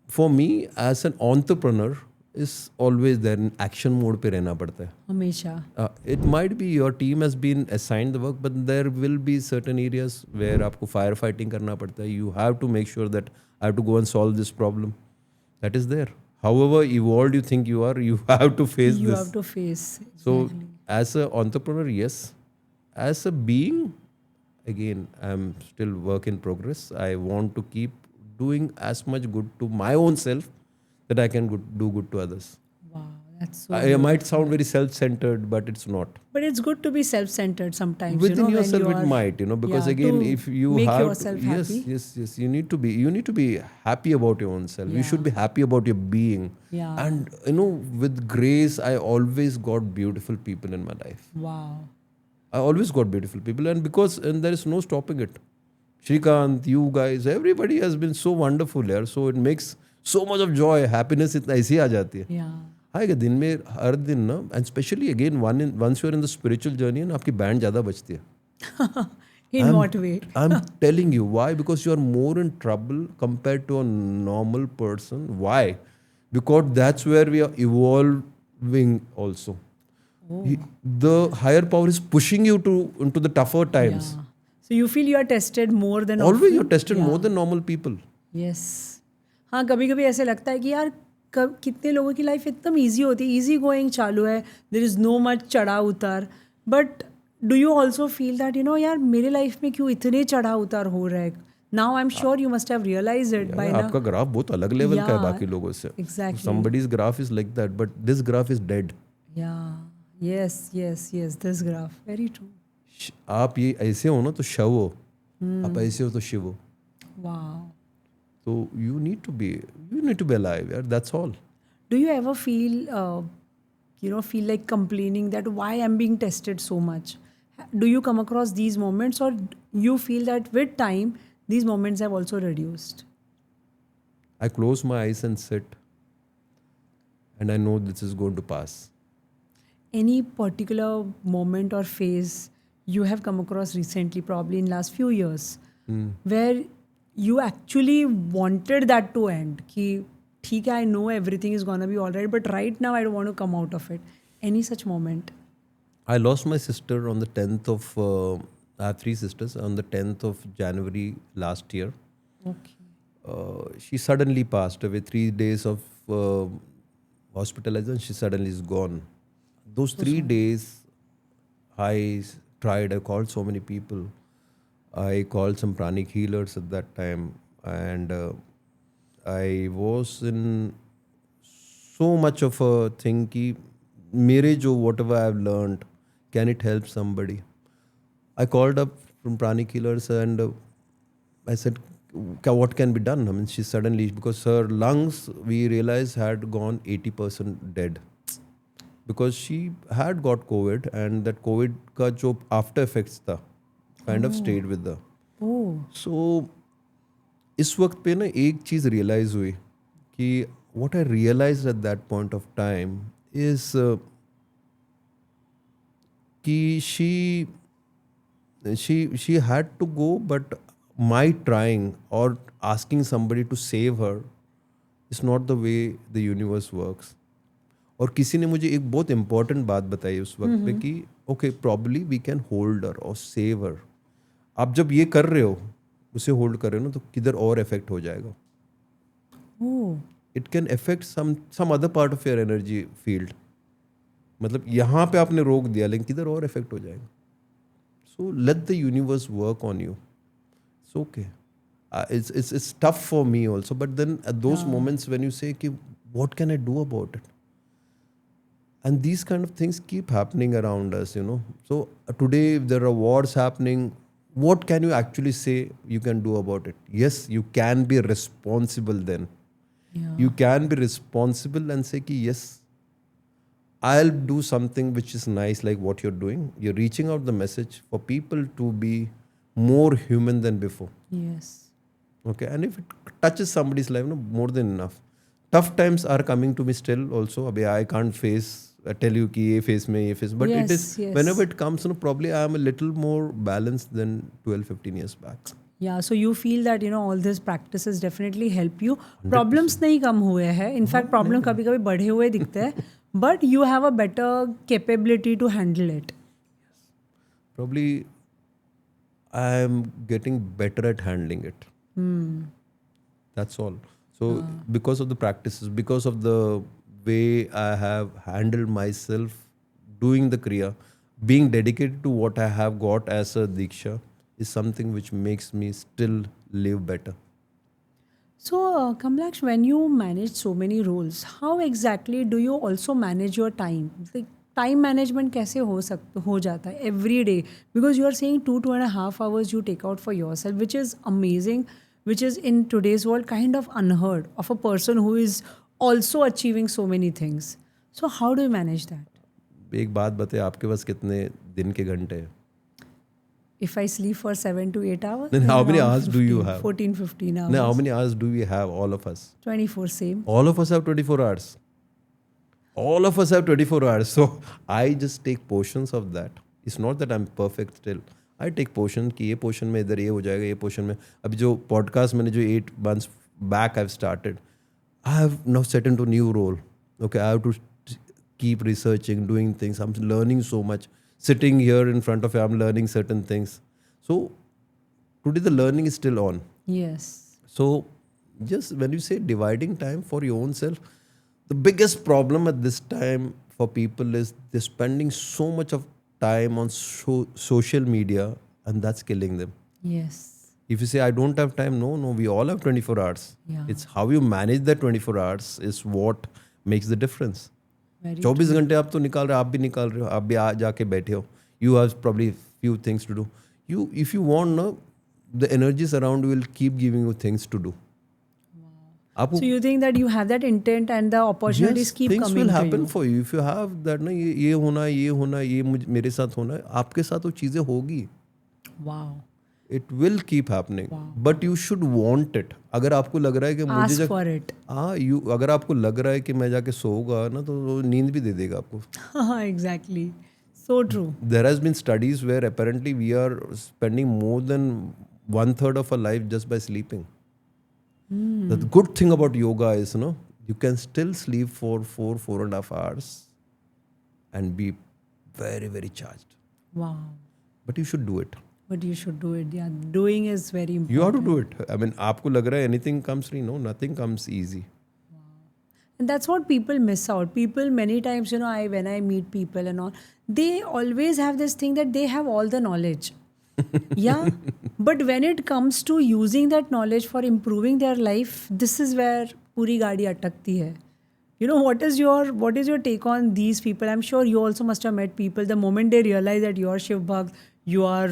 for me as an entrepreneur, is always there in action mode पे रहना पड़ता है. हमेशा. It might be your team has been assigned the work, but there will be certain areas where आपको firefighting करना पड़ता है. You have to make sure that I have to go and solve this problem. That is there. However evolved you think you are, you have to face You this. have to face. So Exactly. as an entrepreneur, yes. As a being, again, I'm still work in progress. I want to keep doing as much good to my own self that I can do good to others. Wow, that's so I good. might sound very self-centered, but it's not. But it's good to be self-centered sometimes. Within when yourself, you it are, might, because yeah, again, to if you make have yourself yes, happy. yes, you need to be happy about your own self. You should be happy about your being. Yeah. And with grace, I always got beautiful people in my life. Wow. I always got beautiful people, and there is no stopping it. Shrikant, you guys, everybody has been so wonderful here. So it makes so much of joy, happiness. इतना ऐसी आ जाती है. Yeah. आएगा दिन में हर दिन ना, and especially again once you are in the spiritual journey, ना आपकी बैंड ज़्यादा बजती है. In what way? I'm telling you why, because you are more in trouble compared to a normal person. Why? Because that's where we are evolving also. The higher power is pushing you into the tougher times. Yeah. So you feel you are tested more than Always often? you're tested more than normal people. Yes. हाँ, कभी कभी ऐसे लगता है कि यार कितने लोगों की लाइफ एकदम ईजी होती है, ईजी गोइंग चालू है, देयर इज नो मच चढ़ा उतार. But do you also feel that यार मेरे लाइफ में क्यों इतने चढ़ा उतार हो रहा है? Now I am sure you must have realised it by now. आपका ग्राफ बहुत अलग लेवल का है बाकी लोगों से. Exactly. Somebody's graph is like that, but this graph is dead. Yeah. Yes. This graph. Very true. आप ये ऐसे हो ना तो शव हो, आप ऐसे हो तो शिव हो. Wow. So you need to be alive. Yeah, that's all. Do you ever feel, feel like complaining that why I'm being tested so much? Do you come across these moments, or you feel that with time these moments have also reduced? I close my eyes and sit, and I know this is going to pass. Any particular moment or phase you have come across recently, probably in last few years, where you actually wanted that to end? Ki, theek hai, I know everything is gonna be all right, but right now I don't want to come out of it. Any such moment? I lost my sister on the 10th of, I have 3 sisters, on the 10th of January last year. Okay. She suddenly passed away. 3 days of hospitalization, she suddenly is gone. Those 3 days, I tried, I called so many people. I called some pranic healers at that time, and I was in so much of a thing ki mere jo whatever I've learned, can it help somebody? I called up from pranic healers and I said, what can be done? I mean, she suddenly, because her lungs, we realized, had gone 80% dead. Because she had got COVID, and that COVID ka jo after effects tha, kind of stayed with her. Oh. So इस वक्त पे ना एक चीज़ realise हुई कि what I realized at that point of time is कि she had to go, but my trying or asking somebody to save her is not the way the universe works. और किसी ने मुझे एक बहुत important बात बताई उस वक्त पे कि okay, probably we can hold her or save her. आप जब ये कर रहे हो, उसे होल्ड कर रहे हो ना, तो किधर और इफेक्ट हो जाएगा. It can effect some other part of your energy field. मतलब यहाँ पे आपने रोक दिया, लेकिन किधर और इफेक्ट हो जाएगा. So let the universe work on you. It's okay. It's tough for me also, but then at those moments when you say कि what can I do about it, and these kind of things keep happening around us, So today if there are wars happening, what can you actually say you can do about it? Yes, you can be responsible then. Yeah. You can be responsible and say ki yes, I'll do something which is nice, like what you're doing. You're reaching out the message for people to be more human than before. Yes. Okay, and if it touches somebody's life, more than enough. Tough times are coming to me still also. Abhi I can't tell you ki ye face mein, ye face. But Yes, it is, yes. whenever it comes, probably I am a little more balanced than 12-15 years back. Yeah, so you feel that all these practices definitely help you. Problems नहीं कम हुए हैं. In fact, problem कभी कभी बढ़े हुए दिखते हैं. But you have a better capability to handle it. Probably I am getting better at handling it. That's all. So because of the practices, because of the way I have handled myself doing the kriya, being dedicated to what I have got as a diksha is something which makes me still live better. So, Kamlaksh, when you manage so many roles, how exactly do you also manage your time? Like, time management कैसे हो जाता है every day? Because you are saying 2.5 hours you take out for yourself, which is amazing, which is in today's world kind of unheard of a person who is also achieving so many things. So, how do you manage that? एक बात बताइए, आपके पास कितने दिन के घंटे हैं? If I sleep for 7 to 8 hours, Then how many around hours do you 15, have? 14, 15 hours. Now, how many hours do we have, all of us? 24 same. All of us have 24 hours. All of us have 24 hours. So I just take portions of that. It's not that I'm perfect still. I take portion कि ये portion में इधर ये हो जाएगा, ये portion में अभी जो podcast मैंने जो 8 months back I've started, I have now set into new role. Okay, I have to keep researching, doing things. I'm learning so much. Sitting here in front of you, I'm learning certain things. So today the learning is still on. Yes. So just when you say dividing time for your own self, the biggest problem at this time for people is they're spending so much of time on social media, and that's killing them. Yes. If you say, I don't have time, no, we all have 24 hours. Yeah. It's how you manage that 24 hours is what makes the difference. Very 24 घंटे आप तो निकाल रहे हो, आप भी निकाल रहे हो, आप भी आ जाके बैठे हो. You have probably few things to do. If you want, no, the energies around you will keep giving you things to do. So you think that you have that intent and the opportunities keep things coming will to happen you. for you. If you have that, ना ये होना, ये मेरे साथ होना, आपके साथ वो चीजें होगी. Wow. It will keep happening. But you should want it. अगर आपको लग रहा है कि मुझे Ask for it. अगर आपको लग रहा है कि मैं जाके सोऊंगा ना, तो वो नींद भी दे देगा आपको. Exactly. So true. There has been studies where apparently we are spending more than 1/3 of our life just by sleeping. The good thing about yoga is, you can still sleep for 4.5 hours and be very, very charged. Wow. But you should do it. But you should do it. Yeah. Doing is very important. You have to do it. I mean, आपको लग रहा है anything comes free? No, nothing comes easy. And that's what people miss out. People many times, when I meet people and all, they always have this thing that they have all the knowledge. Yeah. But when it comes to using that knowledge for improving their life, this is where puri gaadi atakti hai. What is your take on these people? I'm sure you also must have met people. The moment they realize that you are Shiv Bhakt, you are,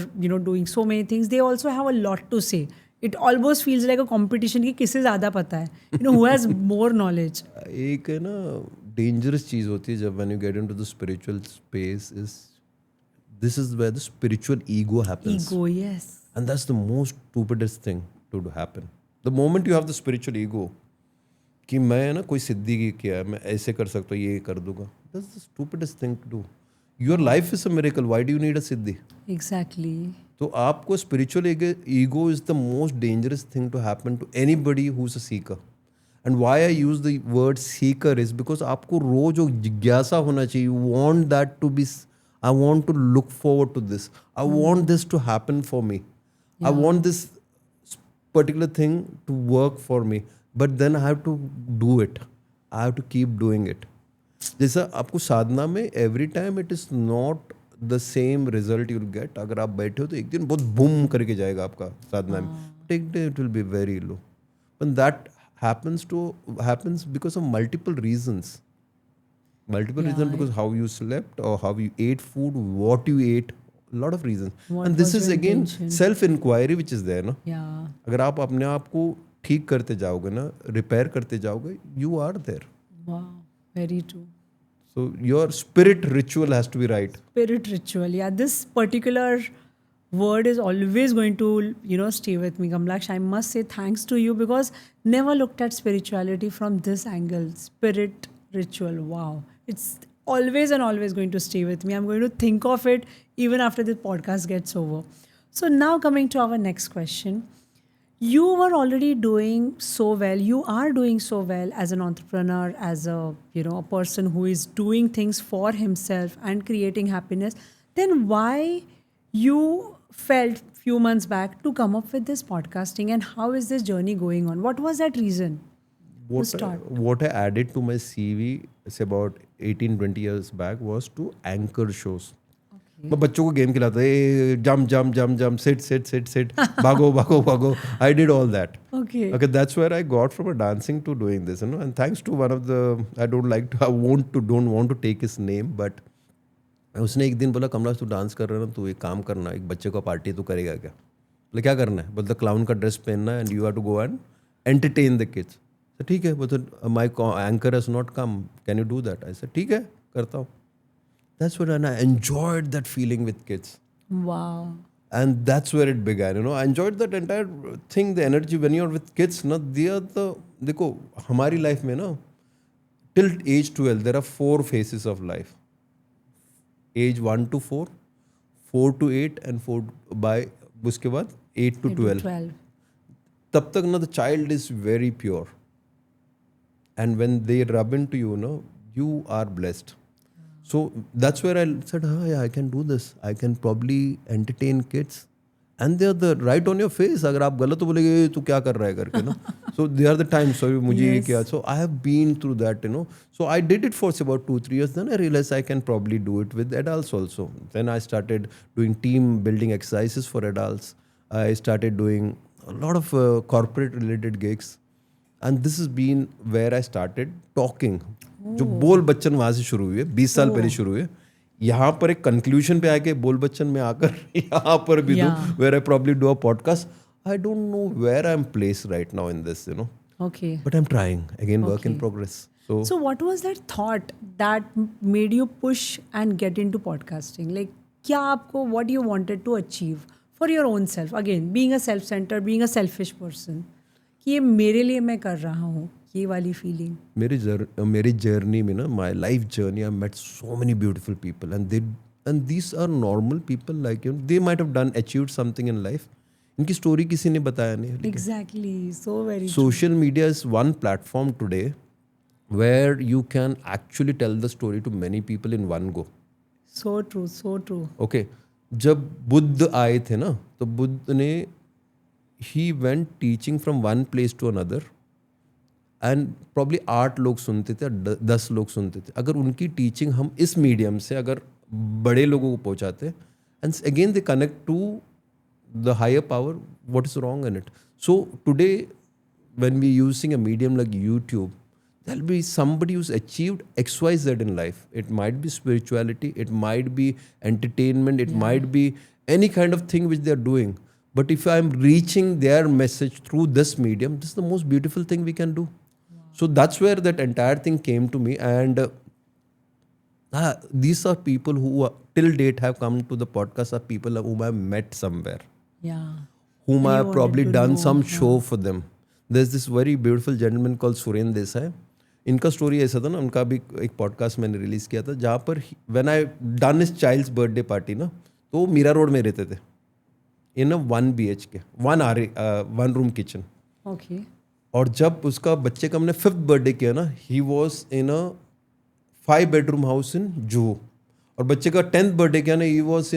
doing so many things, they also have a lot to say. It almost feels like a competition कि किसे ज़्यादा पता है, who has more knowledge. एक है ना dangerous चीज़ होती है जब when you get into the spiritual space is this is where the spiritual ego happens. Ego, yes. And that's the most stupidest thing to happen. The moment you have the spiritual ego, कि मैं ना कोई सिद्धि किया है, मैं ऐसे कर सकता हूँ, ये कर दूंगा. That's the stupidest thing to do. Your life is a miracle. Why do you need a siddhi? Exactly. तो आपको spiritual ego is the most dangerous thing to happen to anybody who's a seeker. And why I use the word seeker is because आपको रोज वो जिज्ञासा होना चाहिए. You want that to be. I want to look forward to this. I want this to happen for me. I want this particular thing to work for me. But then I have to do it. I have to keep doing it. जैसा आपको साधना में every time it is not the same result you will get. अगर आप बैठे हो तो एक दिन बहुत बूम करके जाएगा आपका साधना में. Take day it will be very low. But that happens because of multiple reasons. Reasons because how you slept or how you ate food, what you ate, a lot of reasons. And this is again self-inquiry which is there, no? Yeah. अगर आप अपने आप को ठीक करते जाओगे ना, repair करते जाओगे, you are there. Wow, very true. So your spirit ritual has to be right. Spirit ritual, yeah. This particular word is always going to, stay with me, Kamalaksh. I must say thanks to you because never looked at spirituality from this angle. Spirit ritual, wow. It's always and always going to stay with me. I'm going to think of it even after the podcast gets over. So now coming to our next question. You were already doing so well. You are doing so well as an entrepreneur, as a person who is doing things for himself and creating happiness. Then why you felt few months back to come up with this podcasting, and how is this journey going on? What was that reason to start? What I added to my CV, say about 18-20 years back, was to anchor shows. मैं बच्चों को game खिलाता है, jump jump jump jump, sit भागो भागो भागो. I did all that. Okay. Okay, that's where I got from a dancing to doing this, and thanks to one of the, don't want to take his name, but उसने एक दिन बोला, कमलाक्ष तू dance कर रहा है ना, तू एक काम करना, एक बच्चे को पार्टी तू करेगा क्या? बोले क्या करना है? बोलता क्लाउन का ड्रेस पहनना है, and you have to go and entertain the kids. तो ठीक है, बोलते my anchor has not come, can you do that? I said ठीक है, करता हूँ. That's what, and I enjoyed that feeling with kids. Wow. And that's where it began. I enjoyed that entire thing, the energy when you're with kids. Na, they are the, देखो हमारी life में ना, till age 12 there are 4 phases of life. Age 1 to 4, 4 to 8, and 4 by उसके बाद 8 to 12. तब तक ना the child is very pure. And when they rub into you, you are blessed. So that's where I said, yeah, I can do this. I can probably entertain kids. And they are the right on your face. अगर आप गलत तो बोलेगे तू क्या कर रहा है करके ना. So they are the times. So मुझे ये क्या. So I have been through that. So I did it for about 2-3 years. Then I realized I can probably do it with adults also. Then I started doing team building exercises for adults. I started doing a lot of corporate related gigs. And this has been where I started talking. जो बोल बच्चन वहां से शुरू हुई है, 20 साल पहले शुरू हुई है. यहाँ पर एक कंक्लूजन पे आके बोल बच्चन में आकर यहाँ पर भी दूं, where I probably do a podcast. I don't know where I'm placed right now in this, Okay. But I'm trying. Again, work in progress. So what was that thought that made you push and get into podcasting? Like, क्या आपको, what you wanted to achieve for your own self? Again, being a self-centered, being a selfish person. कि ये मेरे लिए मैं कर रहा हूँ, ये वाली फीलिंग. मेरी जर्नी में ना, my life journey, I met so many beautiful people, and these are normal people like they might have achieved something in life. इनकी स्टोरी किसी ने बताया नहीं. Exactly, so very true. Social media is one platform today where you can actually tell the story to many people in one go. So true, so true. Okay, जब बुद्ध आए थे ना, तो बुद्ध ने he went teaching from one place to another, and probably 8 लोग सुनते थे, 10 लोग सुनते थे. अगर उनकी टीचिंग हम इस मीडियम से अगर बड़े लोगों को पहुंचाते, and again they connect to the higher power, what is wrong in it? So today when we're using a medium like YouTube, there'll be somebody who's achieved XYZ in life. It might be spirituality, it might be entertainment, it might be any kind of thing which they're doing. But if I'm reaching their message through this medium, this is the most beautiful thing we can do. Wow. So that's where that entire thing came to me. And these are people who till date have come to the podcast, are people whom I've met somewhere. Yeah. Whom I have probably done some show for them. There's this very beautiful gentleman called Suren Desai. इनका story ऐसा था ना, उनका भी एक podcast मैंने release किया था, जहाँ पर when I done his child's birthday party ना, तो वो मीरा रोड में रहते थे. इन 1 BHK, 1 room kitchen. Okay. और जब उसका बच्चे का हमने 5th बर्थडे किया ना, he was in a 5 bedroom house in Juhu. और बच्चे का 10th बर्थडे किया ना, he was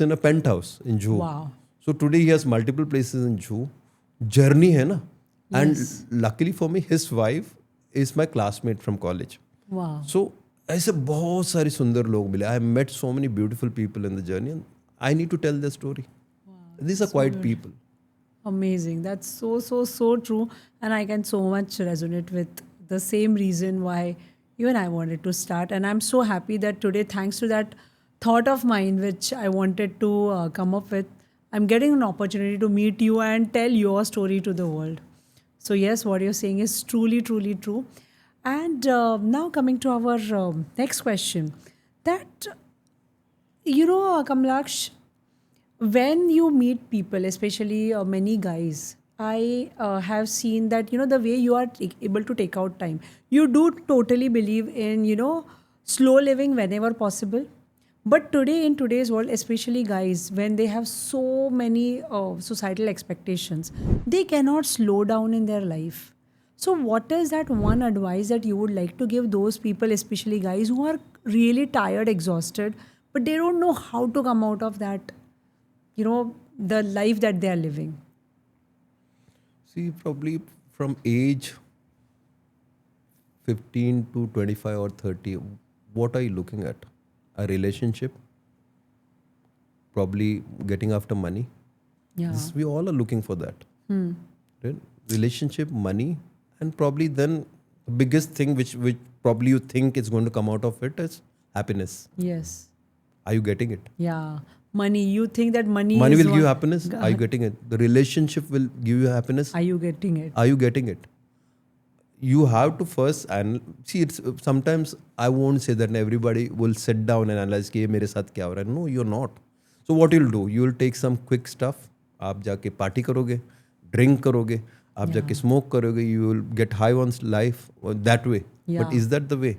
in a penthouse in Juhu. Wow. So today he has multiple places in Juhu. Journey है ना. And luckily for me, his wife is my classmate from college. Wow. So ऐसे बहुत सारे सुंदर लोग मिले. I met so many beautiful people in the journey, and I need to tell their story. Wow. These are quiet people. Amazing. That's so true. And I can so much resonate with the same reason why even I wanted to start. And I'm so happy that today, thanks to that thought of mine, which I wanted to come up with, I'm getting an opportunity to meet you and tell your story to the world. So yes, what you're saying is truly, truly true. And now coming to our next question, that, Kamalaksh, when you meet people, especially many guys, I have seen that, the way you are able to take out time, you do totally believe in, slow living whenever possible. But today, in today's world, especially guys, when they have so many societal expectations, they cannot slow down in their life. So, what is that one advice that you would like to give those people, especially guys who are really tired, exhausted, but they don't know how to come out of that, the life that they are living? See, probably from age 15 to 25 or 30, what are you looking at? A relationship? Probably getting after money? Yeah. We all are looking for that. Right? Relationship, money, and probably then the biggest thing which probably you think is going to come out of it is happiness. Yes. Are you getting it? Yeah. Money. You think that money Money is will give you one- happiness. Are you getting it? The relationship will give you happiness. Are you getting it? Are you getting it? You have to first and see. It's sometimes I won't say that everybody will sit down and analyze कि ये मेरे साथ क्या हो रहा है. No, you're not. So what you'll do? You'll take some quick stuff. आप जाके party करोगे, drink करोगे, आप जाके smoke करोगे. You will get high on life that way. Yeah. But is that the way?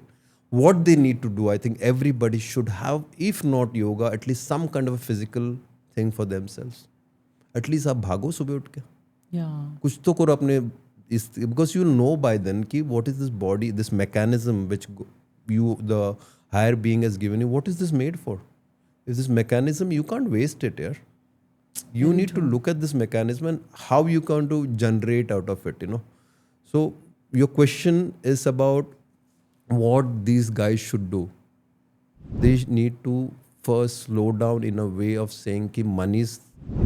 What they need to do, I think everybody should have, if not yoga, at least some kind of a physical thing for themselves. At least आप भागो सुबह उठ के. Yeah. कुछ तो करो अपने इस, because you know by then कि what is this body, this mechanism which the higher being has given you, what is this made for? If this mechanism, you can't waste it here. You need to look at this mechanism and how you can to generate out of it, So your question is about what these guys should do. They need to first slow down in a way of saying कि money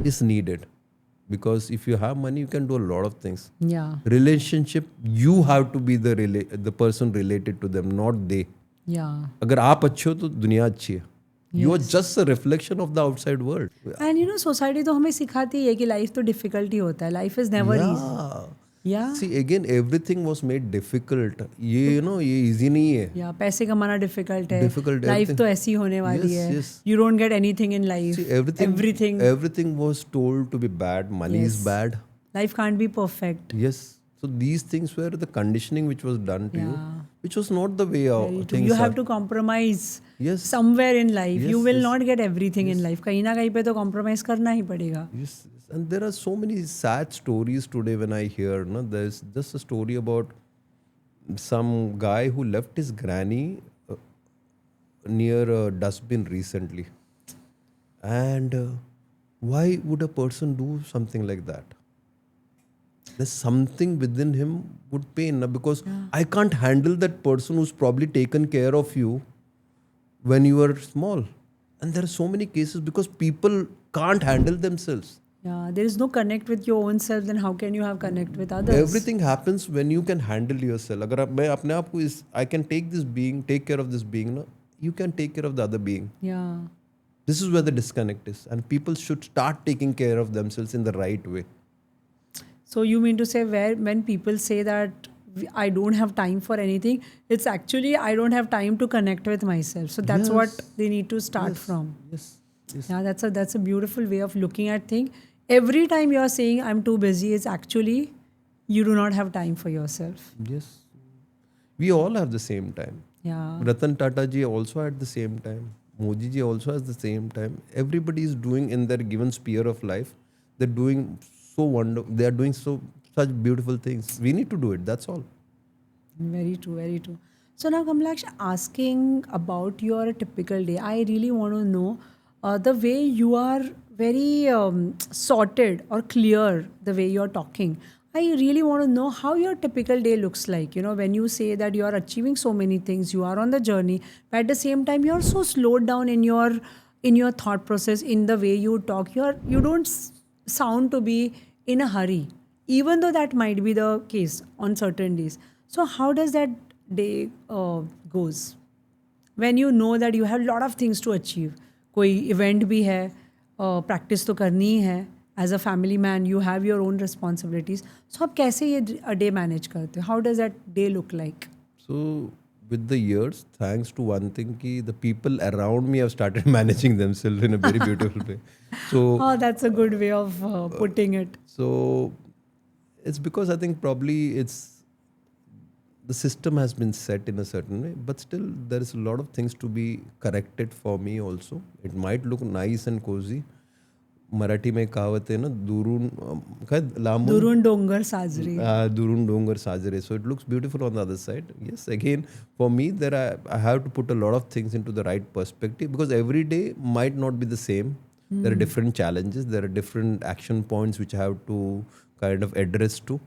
is needed. Because if you have money, you can do a lot of things. Yeah. Relationship, you have to be the person related to them, not they. Yeah. अगर आप अच्छे हो तो दुनिया अच्छी है. You are just a reflection of the outside world. And society तो हमें सिखाती है कि life तो difficult ही होता है. Life is never easy. Yeah. See, again, everything was made difficult. ये ये easy नहीं है. Yeah. पैसे कमाना difficult है. Difficult, Life everything. तो ऐसी होने वाली Yes, है. yes. You don't get anything in life. See, everything was told to be bad. Money is Yes. bad. Life can't be perfect. Yes. So these things were the conditioning which was done to you, Yeah. which was not the way Very true. things You have are. to compromise Yes. somewhere in life. Yes, You will yes. not get everything in life. कहीं ना कहीं पे तो compromise करना ही पड़ेगा. Yes, yes. And there are so many sad stories today when I hear, there's just a story about some guy who left his granny near a dustbin recently. And why would a person do something like that? There's something within him would pain because I can't handle that person who's probably taken care of you when you were small. And there are so many cases because people can't handle themselves. Yeah, there is no connect with your own self. Then how can you have connect with others? Everything happens when you can handle yourself. अगर मैं अपने आप को I can take this being, take care of this being, you can take care of the other being. Yeah. This is where the disconnect is, and people should start taking care of themselves in the right way. So you mean to say when people say that I don't have time for anything, it's actually I don't have time to connect with myself. So that's Yes. what they need to start from. Yes. Yes. Yeah, that's a beautiful way of looking at things. Every time you're saying I'm too busy, it's actually you do not have time for yourself. Yes. We all have the same time. Yeah. Ratan Tata ji also at the same time. Modi ji also has the same time. Everybody is doing in their given sphere of life. They're doing so wonderful. They are doing such beautiful things. We need to do it. That's all. Very true, very true. So now, Kamalaksh, asking about your typical day, I really want to know the way you are very sorted or clear, the way you're talking. I really want to know how your typical day looks like. When you say that you are achieving so many things, you are on the journey, but at the same time, you're so slowed down in your thought process, in the way you talk. You don't sound to be in a hurry, even though that might be the case on certain days. So how does that day goes when you know that you have a lot of things to achieve? कोई event भी है, practice तो करनी ही है. As a family man, you have your own responsibilities. So आप कैसे ये day manage करते हो? How does that day look like? So with the years, thanks to one thing, the people around me have started managing themselves in a very beautiful way. So That's a good way of putting it. So it's because I think probably it's the system has been set in a certain way, but still there is a lot of things to be corrected for me also. It might look nice and cozy. Marathi में कहावत है ना, दुरून काय लांबून दुरून डोंगर साजरे. दुरून डोंगर साजरे. So it looks beautiful on the other side. Yes, again, for me, there I have to put a lot of things into the right perspective, because every day might not be the same. There are different challenges. There are different action points which I have to kind of address to.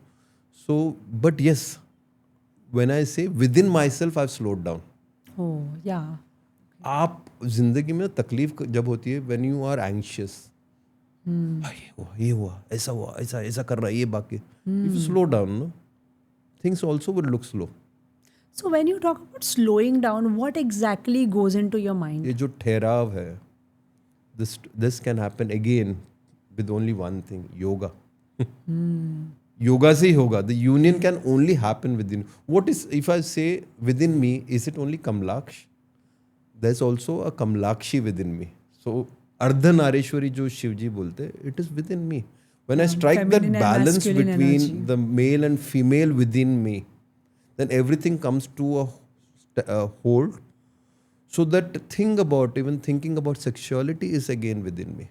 So, but yes, when I say within myself, I've slowed down. Oh, yeah. आप जिंदगी में तकलीफ जब होती है, when you are anxious, ये हुआ, ऐसा हुआ, ऐसा ऐसा कर रहा है, ये बाकी. If you slow down, no, things also will look slow. So when you talk about slowing down, what exactly goes into your mind? ये जो ठहराव है, this can happen again with only one thing, yoga. Yoga से ही होगा. The union can only happen within. What is, if I say within me, is it only Kamalaksh? There's also a Kamalakshi within me. So Ardhanareshwari जो शिव जी बोलते, it is within me. When I strike that balance between the male and female within me, then everything comes to a hold. So that thing about even thinking about sexuality is again within me.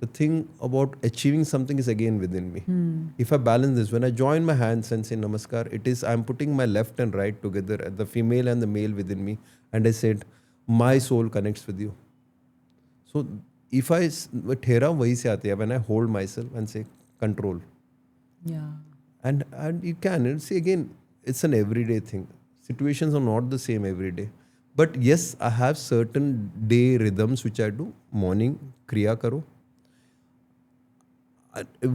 The thing about achieving something is again within me. If I balance this, when I join my hands and say namaskar, it is I'm putting my left and right together, the female and the male within me, and I said, my soul connects with you. So if I ठहरा वही से आती है, when I hold myself and say control. Yeah. And you can see again, it's an everyday thing. Situations are not the same every day. But yes, I have certain day rhythms which I do. Morning, kriya karo.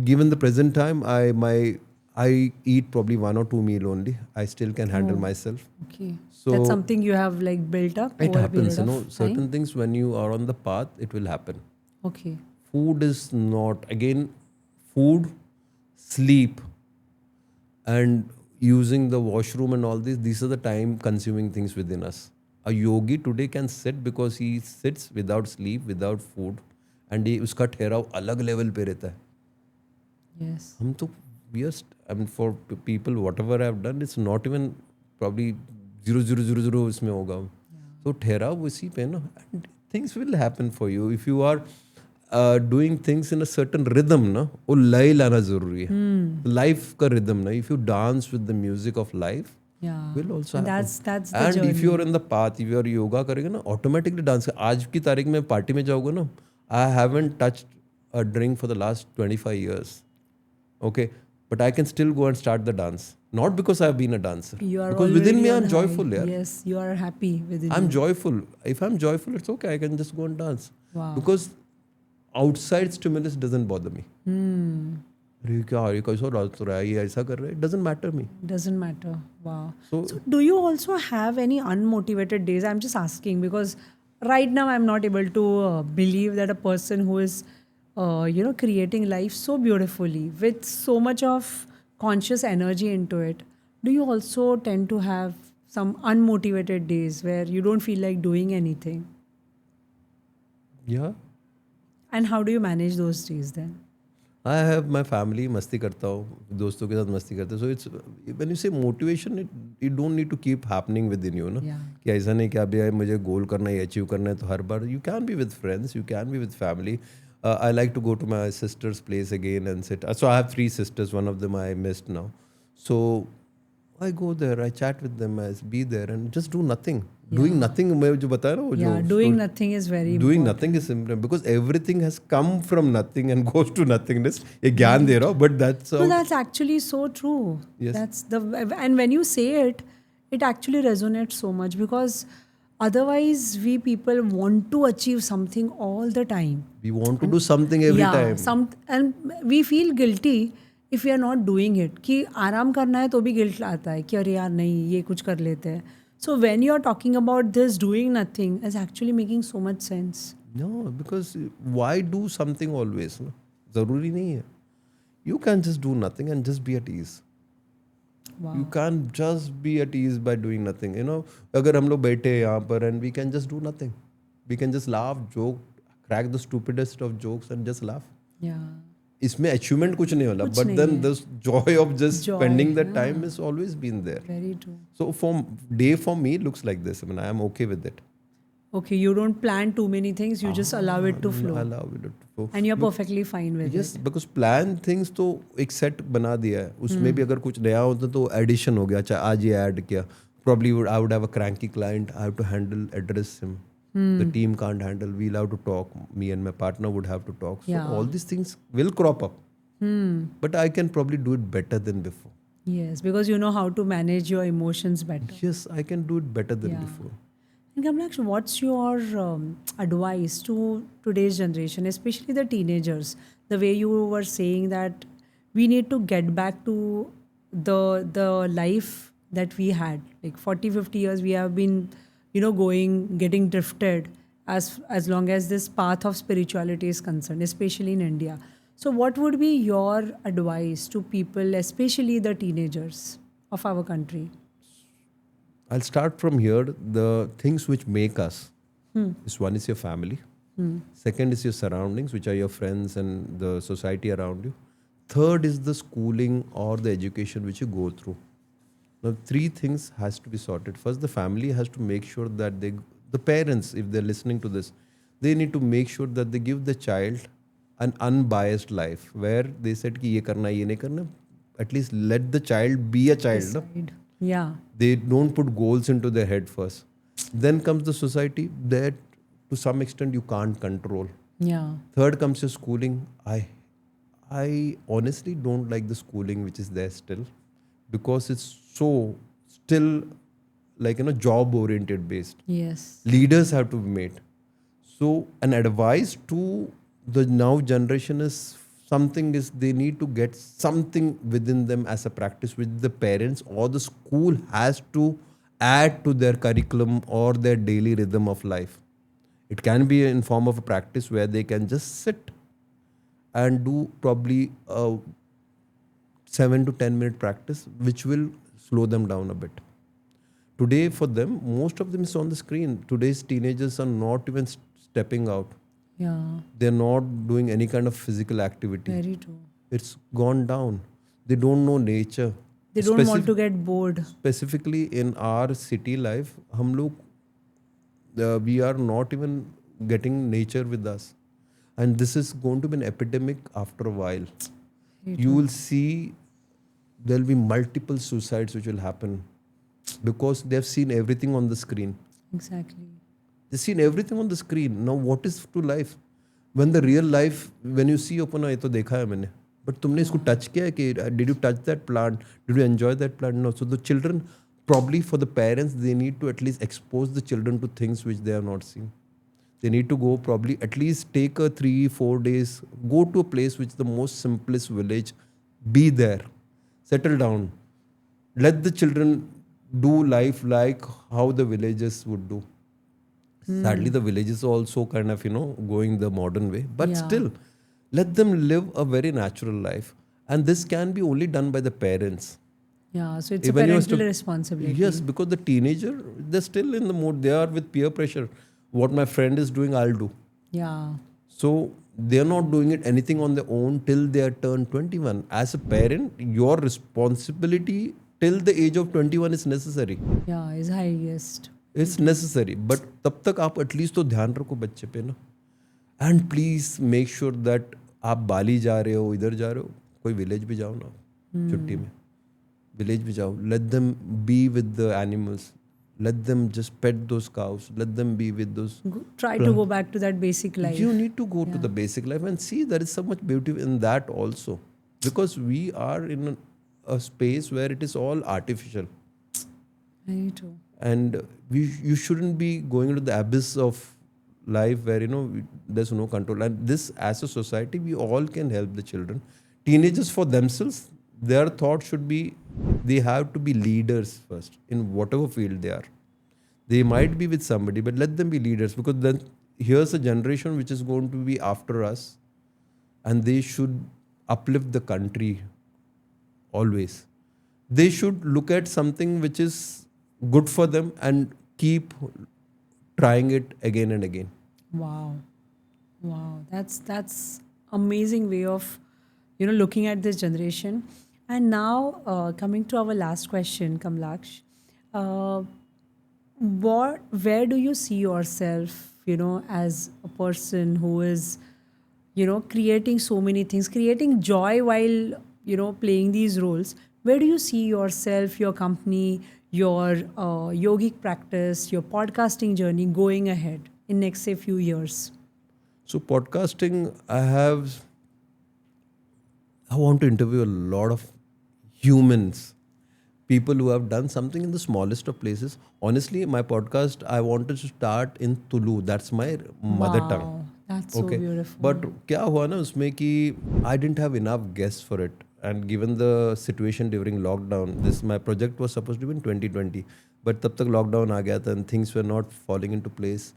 Given the present time, I eat probably 1 or 2 meal only. I still can handle myself. Okay. So that's something you have like built up. It over a happens, period you know. of Certain time? things when you are on the path, it will happen. Okay. Food is not, again, food, sleep, and using the washroom and all this, these are the time consuming things within us. A yogi today can sit because he sits without sleep, without food, and उसका ठहराव अलग level पे रहता है. Yes. हम तो we are, I mean, for people, whatever I have done, it's not even probably 0.000 इसमें होगा. So ठहराव उसी पे ना, and things will happen for you if you are doing things in a certain rhythm ना, वो लय लाना जरूरी है. Life का rhythm ना, if you dance with the music of life, Yeah. will also And happen. that's the And journey. if you are in the path, if you are yoga करेंगे ना, automatically dance. आज की तारीख में party में जाओगे ना, I haven't touched a drink for the last 25 years. Okay, but I can still go and start the dance. Not because I have been a dancer. You are because within me already I'm on joyful. high. Yeah. Yes, you are happy within I'm you. joyful. If I'm joyful, it's okay. I can just go and dance. Wow. Because outside stimulus doesn't bother me. अरे क्या ये कैसा dance रहा है, ये ऐसा कर रहा है, it doesn't matter me. Doesn't matter. Wow. So do you also have any unmotivated days? I'm just asking because right now I'm not able to believe that a person who is, creating life so beautifully with so much of conscious energy into it, do you also tend to have some unmotivated days where you don't feel like doing anything? yeah, And how do you manage those days then? I have my family, मस्ती करता हूँ, दोस्तों के साथ मस्ती करता हूँ. So it's, when you say motivation, you don't need to keep happening within you, ना. Yeah. कि ऐसा नहीं कि अभी मुझे गोल करना है, अचीव करना है, तो हर बार you can be with friends, you can be with family. I like to go to my sister's place again and sit. So I have 3 sisters, one of them I missed now. So I go there, I chat with them, I be there and just do nothing. Doing nothing, मैं जो बताया ना वो Yeah, जो doing nothing is very doing important. nothing is important because everything has come from nothing and goes to nothingness. ये ज्ञान दे रहा हूँ, but that's No, that's actually so true. Yes. That's and when you say it, it actually resonates so much because otherwise we people want to achieve something all the time. we want to do something every time. And we feel guilty if we are not doing it. कि आराम करना है तो भी guilt आता है कि अरे यार नहीं ये कुछ कर लेते हैं. So when you are talking about this doing nothing is actually making so much sense. No, because why do something always? No? जरूरी नहीं है. You can just do nothing and just be at ease. Wow. You can't just be at ease by doing nothing. You know, अगर हम लोग बैठे यहाँ पर and we can just do nothing. We can just laugh, joke, crack the stupidest of jokes and just laugh. Yeah. इसमें achievement कुछ नहीं होला, कुछ but नहीं then है. the joy of just Joy, spending that हाँ. time has always been there. Very true. So day for me looks like this. I mean, I am okay with it. Okay, you don't plan too many things. You just allow it to flow, Allow it to flow. and you're perfectly fine with Yes, it. because plan things तो एक set बना दिया है. उसमें भी अगर कुछ नया होता तो addition हो गया. अच्छा आज ये add किया. Probably I would have a cranky client. I have to address him. The team can't handle. We'll have to talk. Me and my partner would have to talk. So Yeah. all these things will crop up. But I can probably do it better than before. Yes, because you know how to manage your emotions better. Yes, I can do it better than Yeah. before. And Kamlaksh, what's your advice to today's generation, especially the teenagers? The way you were saying that we need to get back to the life that we had. Like 40, 50 years we have been, getting drifted as long as this path of spirituality is concerned, especially in India. So what would be your advice to people, especially the teenagers of our country? I'll start from here. The things which make us is one is your family. Second is your surroundings, which are your friends and the society around you. Third is the schooling or the education which you go through. Now, three things has to be sorted. First, the family has to make sure that the parents, if they're listening to this, they need to make sure that they give the child an unbiased life where they said कि ये करना ये नहीं करना. At least let the child be a child. No? Decide. Yeah. They don't put goals into their head first. Then comes the society that to some extent you can't control. Yeah. Third comes your schooling. I honestly don't like the schooling which is there still because it's so still like job oriented based. Yes. Leaders have to be made. So an advice to the now generation is something is they need to get something within them as a practice which the parents or the school has to add to their curriculum or their daily rhythm of life. It can be in form of a practice where they can just sit and do probably a 7 to 10 minute practice which will slow them down a bit. Today for them, most of them is on the screen. Today's teenagers are not even stepping out. Yeah. They're not doing any kind of physical activity. Very true. It's gone down. They don't know nature. They don't want to get bored. Specifically in our city life, we are not even getting nature with us. And this is going to be an epidemic after a while. You will see there will be multiple suicides which will happen because they've seen everything on the screen. Exactly. They've seen everything on the screen. Now what is to life? When the real life, when you see upon ये तो देखा है मैंने. But तुमने इसको touch किया है कि did you touch that plant? Did you enjoy that plant? No. So the children, probably for the parents, they need to at least expose the children to things which they have not seen. They need to go probably at least take a 3-4 days, go to a place which is the most simplest village, be there, settle down, let the children do life like how the villagers would do. Sadly, the villages also kind of, going the modern way, but still, let them live a very natural life. And this can be only done by the parents. Yeah, so it's Even a you parental have to- responsibility. Yes, because the teenager, they're still in the mood. They are with peer pressure. What my friend is doing, I'll do. Yeah. So they're not doing it anything on their own till they are turned 21. As a parent, your responsibility till the age of 21 is necessary. Yeah, is highest. It's necessary. But तब तक आप at least तो ध्यान रखो बच्चे पे ना. And please make sure that आप बाली जा रहे हो, इधर जा रहे हो, कोई village भी जाओ ना छुट्टी में. Village भी जाओ. Let them be with the animals. Let them just pet those cows. Let them be with those. Try to go back to that basic life. You need to go to the basic life and see there is so much beauty in that also. Because we are in a space where it is all artificial. Very true. And you shouldn't be going into the abyss of life where, there's no control. And this, as a society, we all can help the children. Teenagers for themselves, their thought should be, they have to be leaders first in whatever field they are. They might be with somebody, but let them be leaders, because then here's a generation which is going to be after us, and they should uplift the country always. They should look at something which is good for them and keep trying it again and again. Wow. Wow. That's amazing way of looking at this generation. And now, coming to our last question, Kamlaksh, uh, where do you see yourself, as a person who is, creating so many things, creating joy while, playing these roles? Where do you see yourself, your company, your yogic practice, your podcasting journey going ahead in next, say, few years? So podcasting, I want to interview a lot of humans, people who have done something in the smallest of places. Honestly, my podcast, I wanted to start in Tulu. That's my mother tongue. Wow, that's so Okay. beautiful. But क्या हुआ ना उसमें कि I didn't have enough guests for it. And given the situation during lockdown, my project was supposed to be in 2020. But तब तक lockdown आ गया था and things were not falling into place.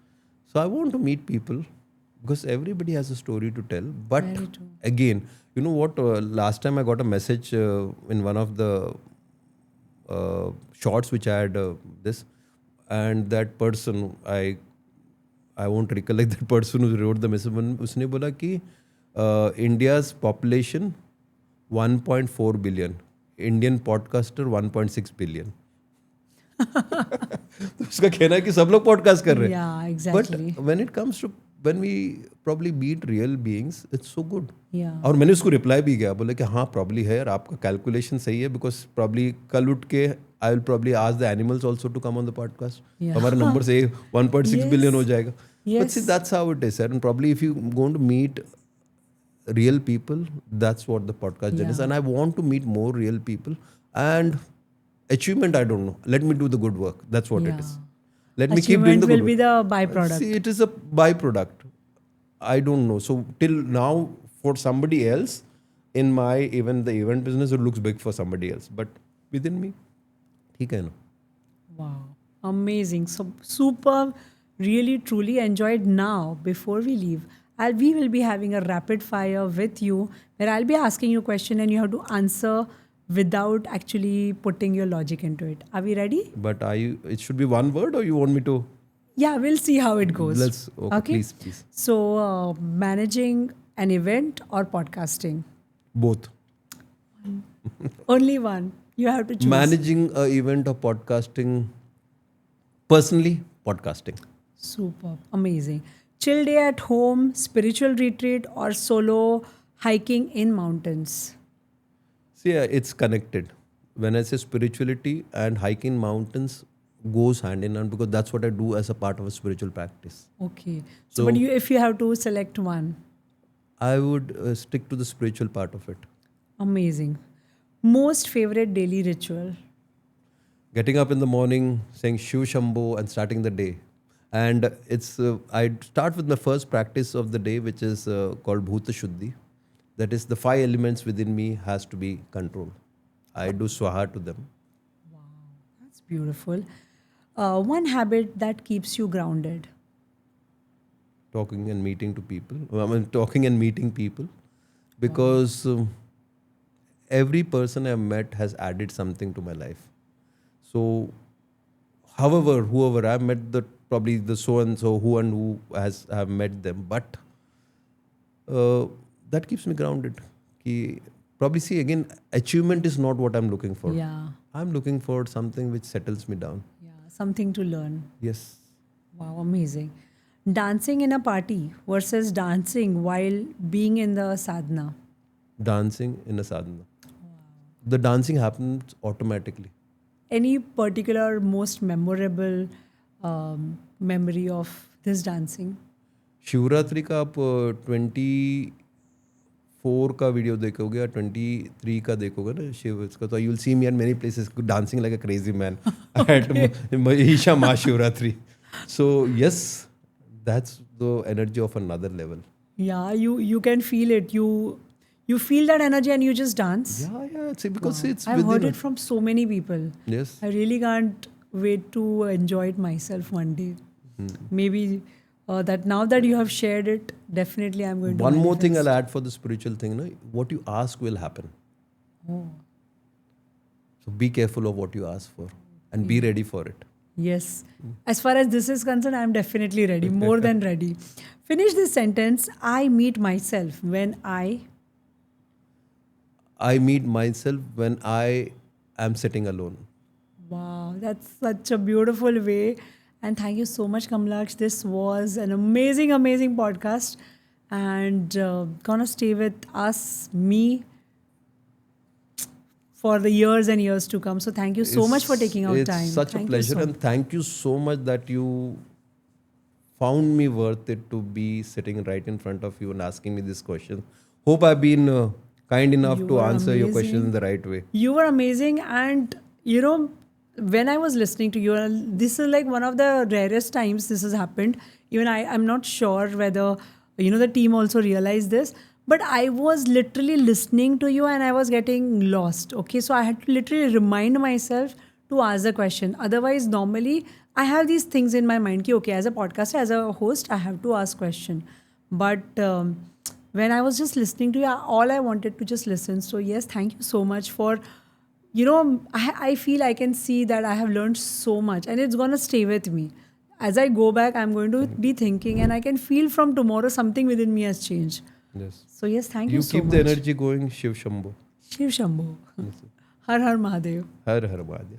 So I want to meet people because everybody has a story to tell. But Very true. again, you know what? Last time I got a message in one of the shorts which I had and that person, I won't recollect that person who wrote the message. उसने बोला कि India's population 1.4 billion, Indian podcaster 1.6 billion. तो उसका कहना है कि सब लोग पॉडकास्ट कर रहे हैं. Yeah, exactly. But when it comes to when we probably meet real beings, it's so good. Yeah. और मैंने उसको रिप्लाई भी किया, बोले कि हाँ प्रॉब्ली है यार, आपका कैलकुलेशन सही है, बिकॉज प्रॉब्ली कल उठ के I will probably ask the animals also to come on the podcast. हमारा नंबर से 1.6 बिलियन हो जाएगा. But see, that's how it is, sir. And probably if you going to meet real people, that's what the podcast is. And I want to meet more real people. And achievement, I don't know. Let me do the good work. That's what it is. Let me keep doing the good will be work. the byproduct. See, it is a byproduct. I don't know. So till now, for somebody else, in my the event business, it looks big for somebody else. But within me, ठीक है ना. Wow, amazing. So super, really truly enjoyed. Now, before we leave, we will be having a rapid fire with you where I'll be asking you a question and you have to answer without actually putting your logic into it. Are we ready? But it should be one word, or you want me to? Yeah, we'll see how it goes. Okay. Please. So, managing an event or podcasting? Both. Only one. You have to choose. Managing an event or podcasting. Personally, podcasting. Super. Amazing. Chill day at home, spiritual retreat, or solo hiking in mountains? See, it's connected. When I say spirituality and hiking mountains goes hand in hand, because that's what I do as a part of a spiritual practice. Okay. So but if you have to select one? I would stick to the spiritual part of it. Amazing. Most favorite daily ritual? Getting up in the morning, saying Shiv Shambho and starting the day. And I start with my first practice of the day, which is called Bhuta Shuddhi. That is, the 5 elements within me has to be controlled. I do swaha to them. Wow, that's beautiful. One habit that keeps you grounded? Talking and meeting people. Because every person I've met has added something to my life. So, whoever I've met, probably the so and so, who and who have met them, but that keeps me grounded. Probably see again, achievement is not what I'm looking for. Yeah. I'm looking for something which settles me down. Yeah, something to learn. Yes. Wow, amazing. Dancing in a party versus dancing while being in the sadhana? Dancing in a sadhana. Wow. The dancing happens automatically. Any particular most memorable memory of this dancing? Shivratri का आप 24 का video देखोगे या 23 का देखोगे ना शिव इसका, तो you will see me at many places dancing like a crazy man at Isha Mahashivratri. So yes, that's the energy of another level. Yeah, you can feel it. You feel that energy and you just dance. Yeah. See, because it's I've heard within it from so many people. Yes. I really can't wait to enjoy it myself one day. Maybe that now that you have shared it, definitely I'm going to. One more thing I'll add for the spiritual thing, no? What you ask will happen. Oh. So be careful of what you ask for and be ready for it. Yes. As far as this is concerned, I'm definitely ready, more than ready. Finish this sentence. I meet myself when I... I meet myself when I am sitting alone. Wow, that's such a beautiful way. And thank you so much, Kamlaksh. This was an amazing, amazing podcast. And gonna stay with us, me, for the years and years to come. So thank you so much for taking out It's time. such a Thank you pleasure, so and thank you so much that you found me worth it to be sitting right in front of you and asking me this question. Hope I've been kind enough You to were answer your questions in amazing. the right way. You were amazing. And, you know, when I was listening to you, and this is like one of the rarest times this has happened. Even I'm not sure whether, the team also realized this. But I was literally listening to you and I was getting lost. Okay. So I had to literally remind myself to ask the question. Otherwise, normally I have these things in my mind. Ki, okay, as a podcaster, as a host, I have to ask question. But when I was just listening to you, all I wanted to just listen. So yes, thank you so much for, I feel I can see that I have learned so much and it's going to stay with me. As I go back, I'm going to be thinking and I can feel from tomorrow something within me has changed. Yes. So yes, thank you You so keep the much. energy going, Shiv Shambho. Shiv Shambho. Yes. Har Har Mahadev. Har Har Mahadev.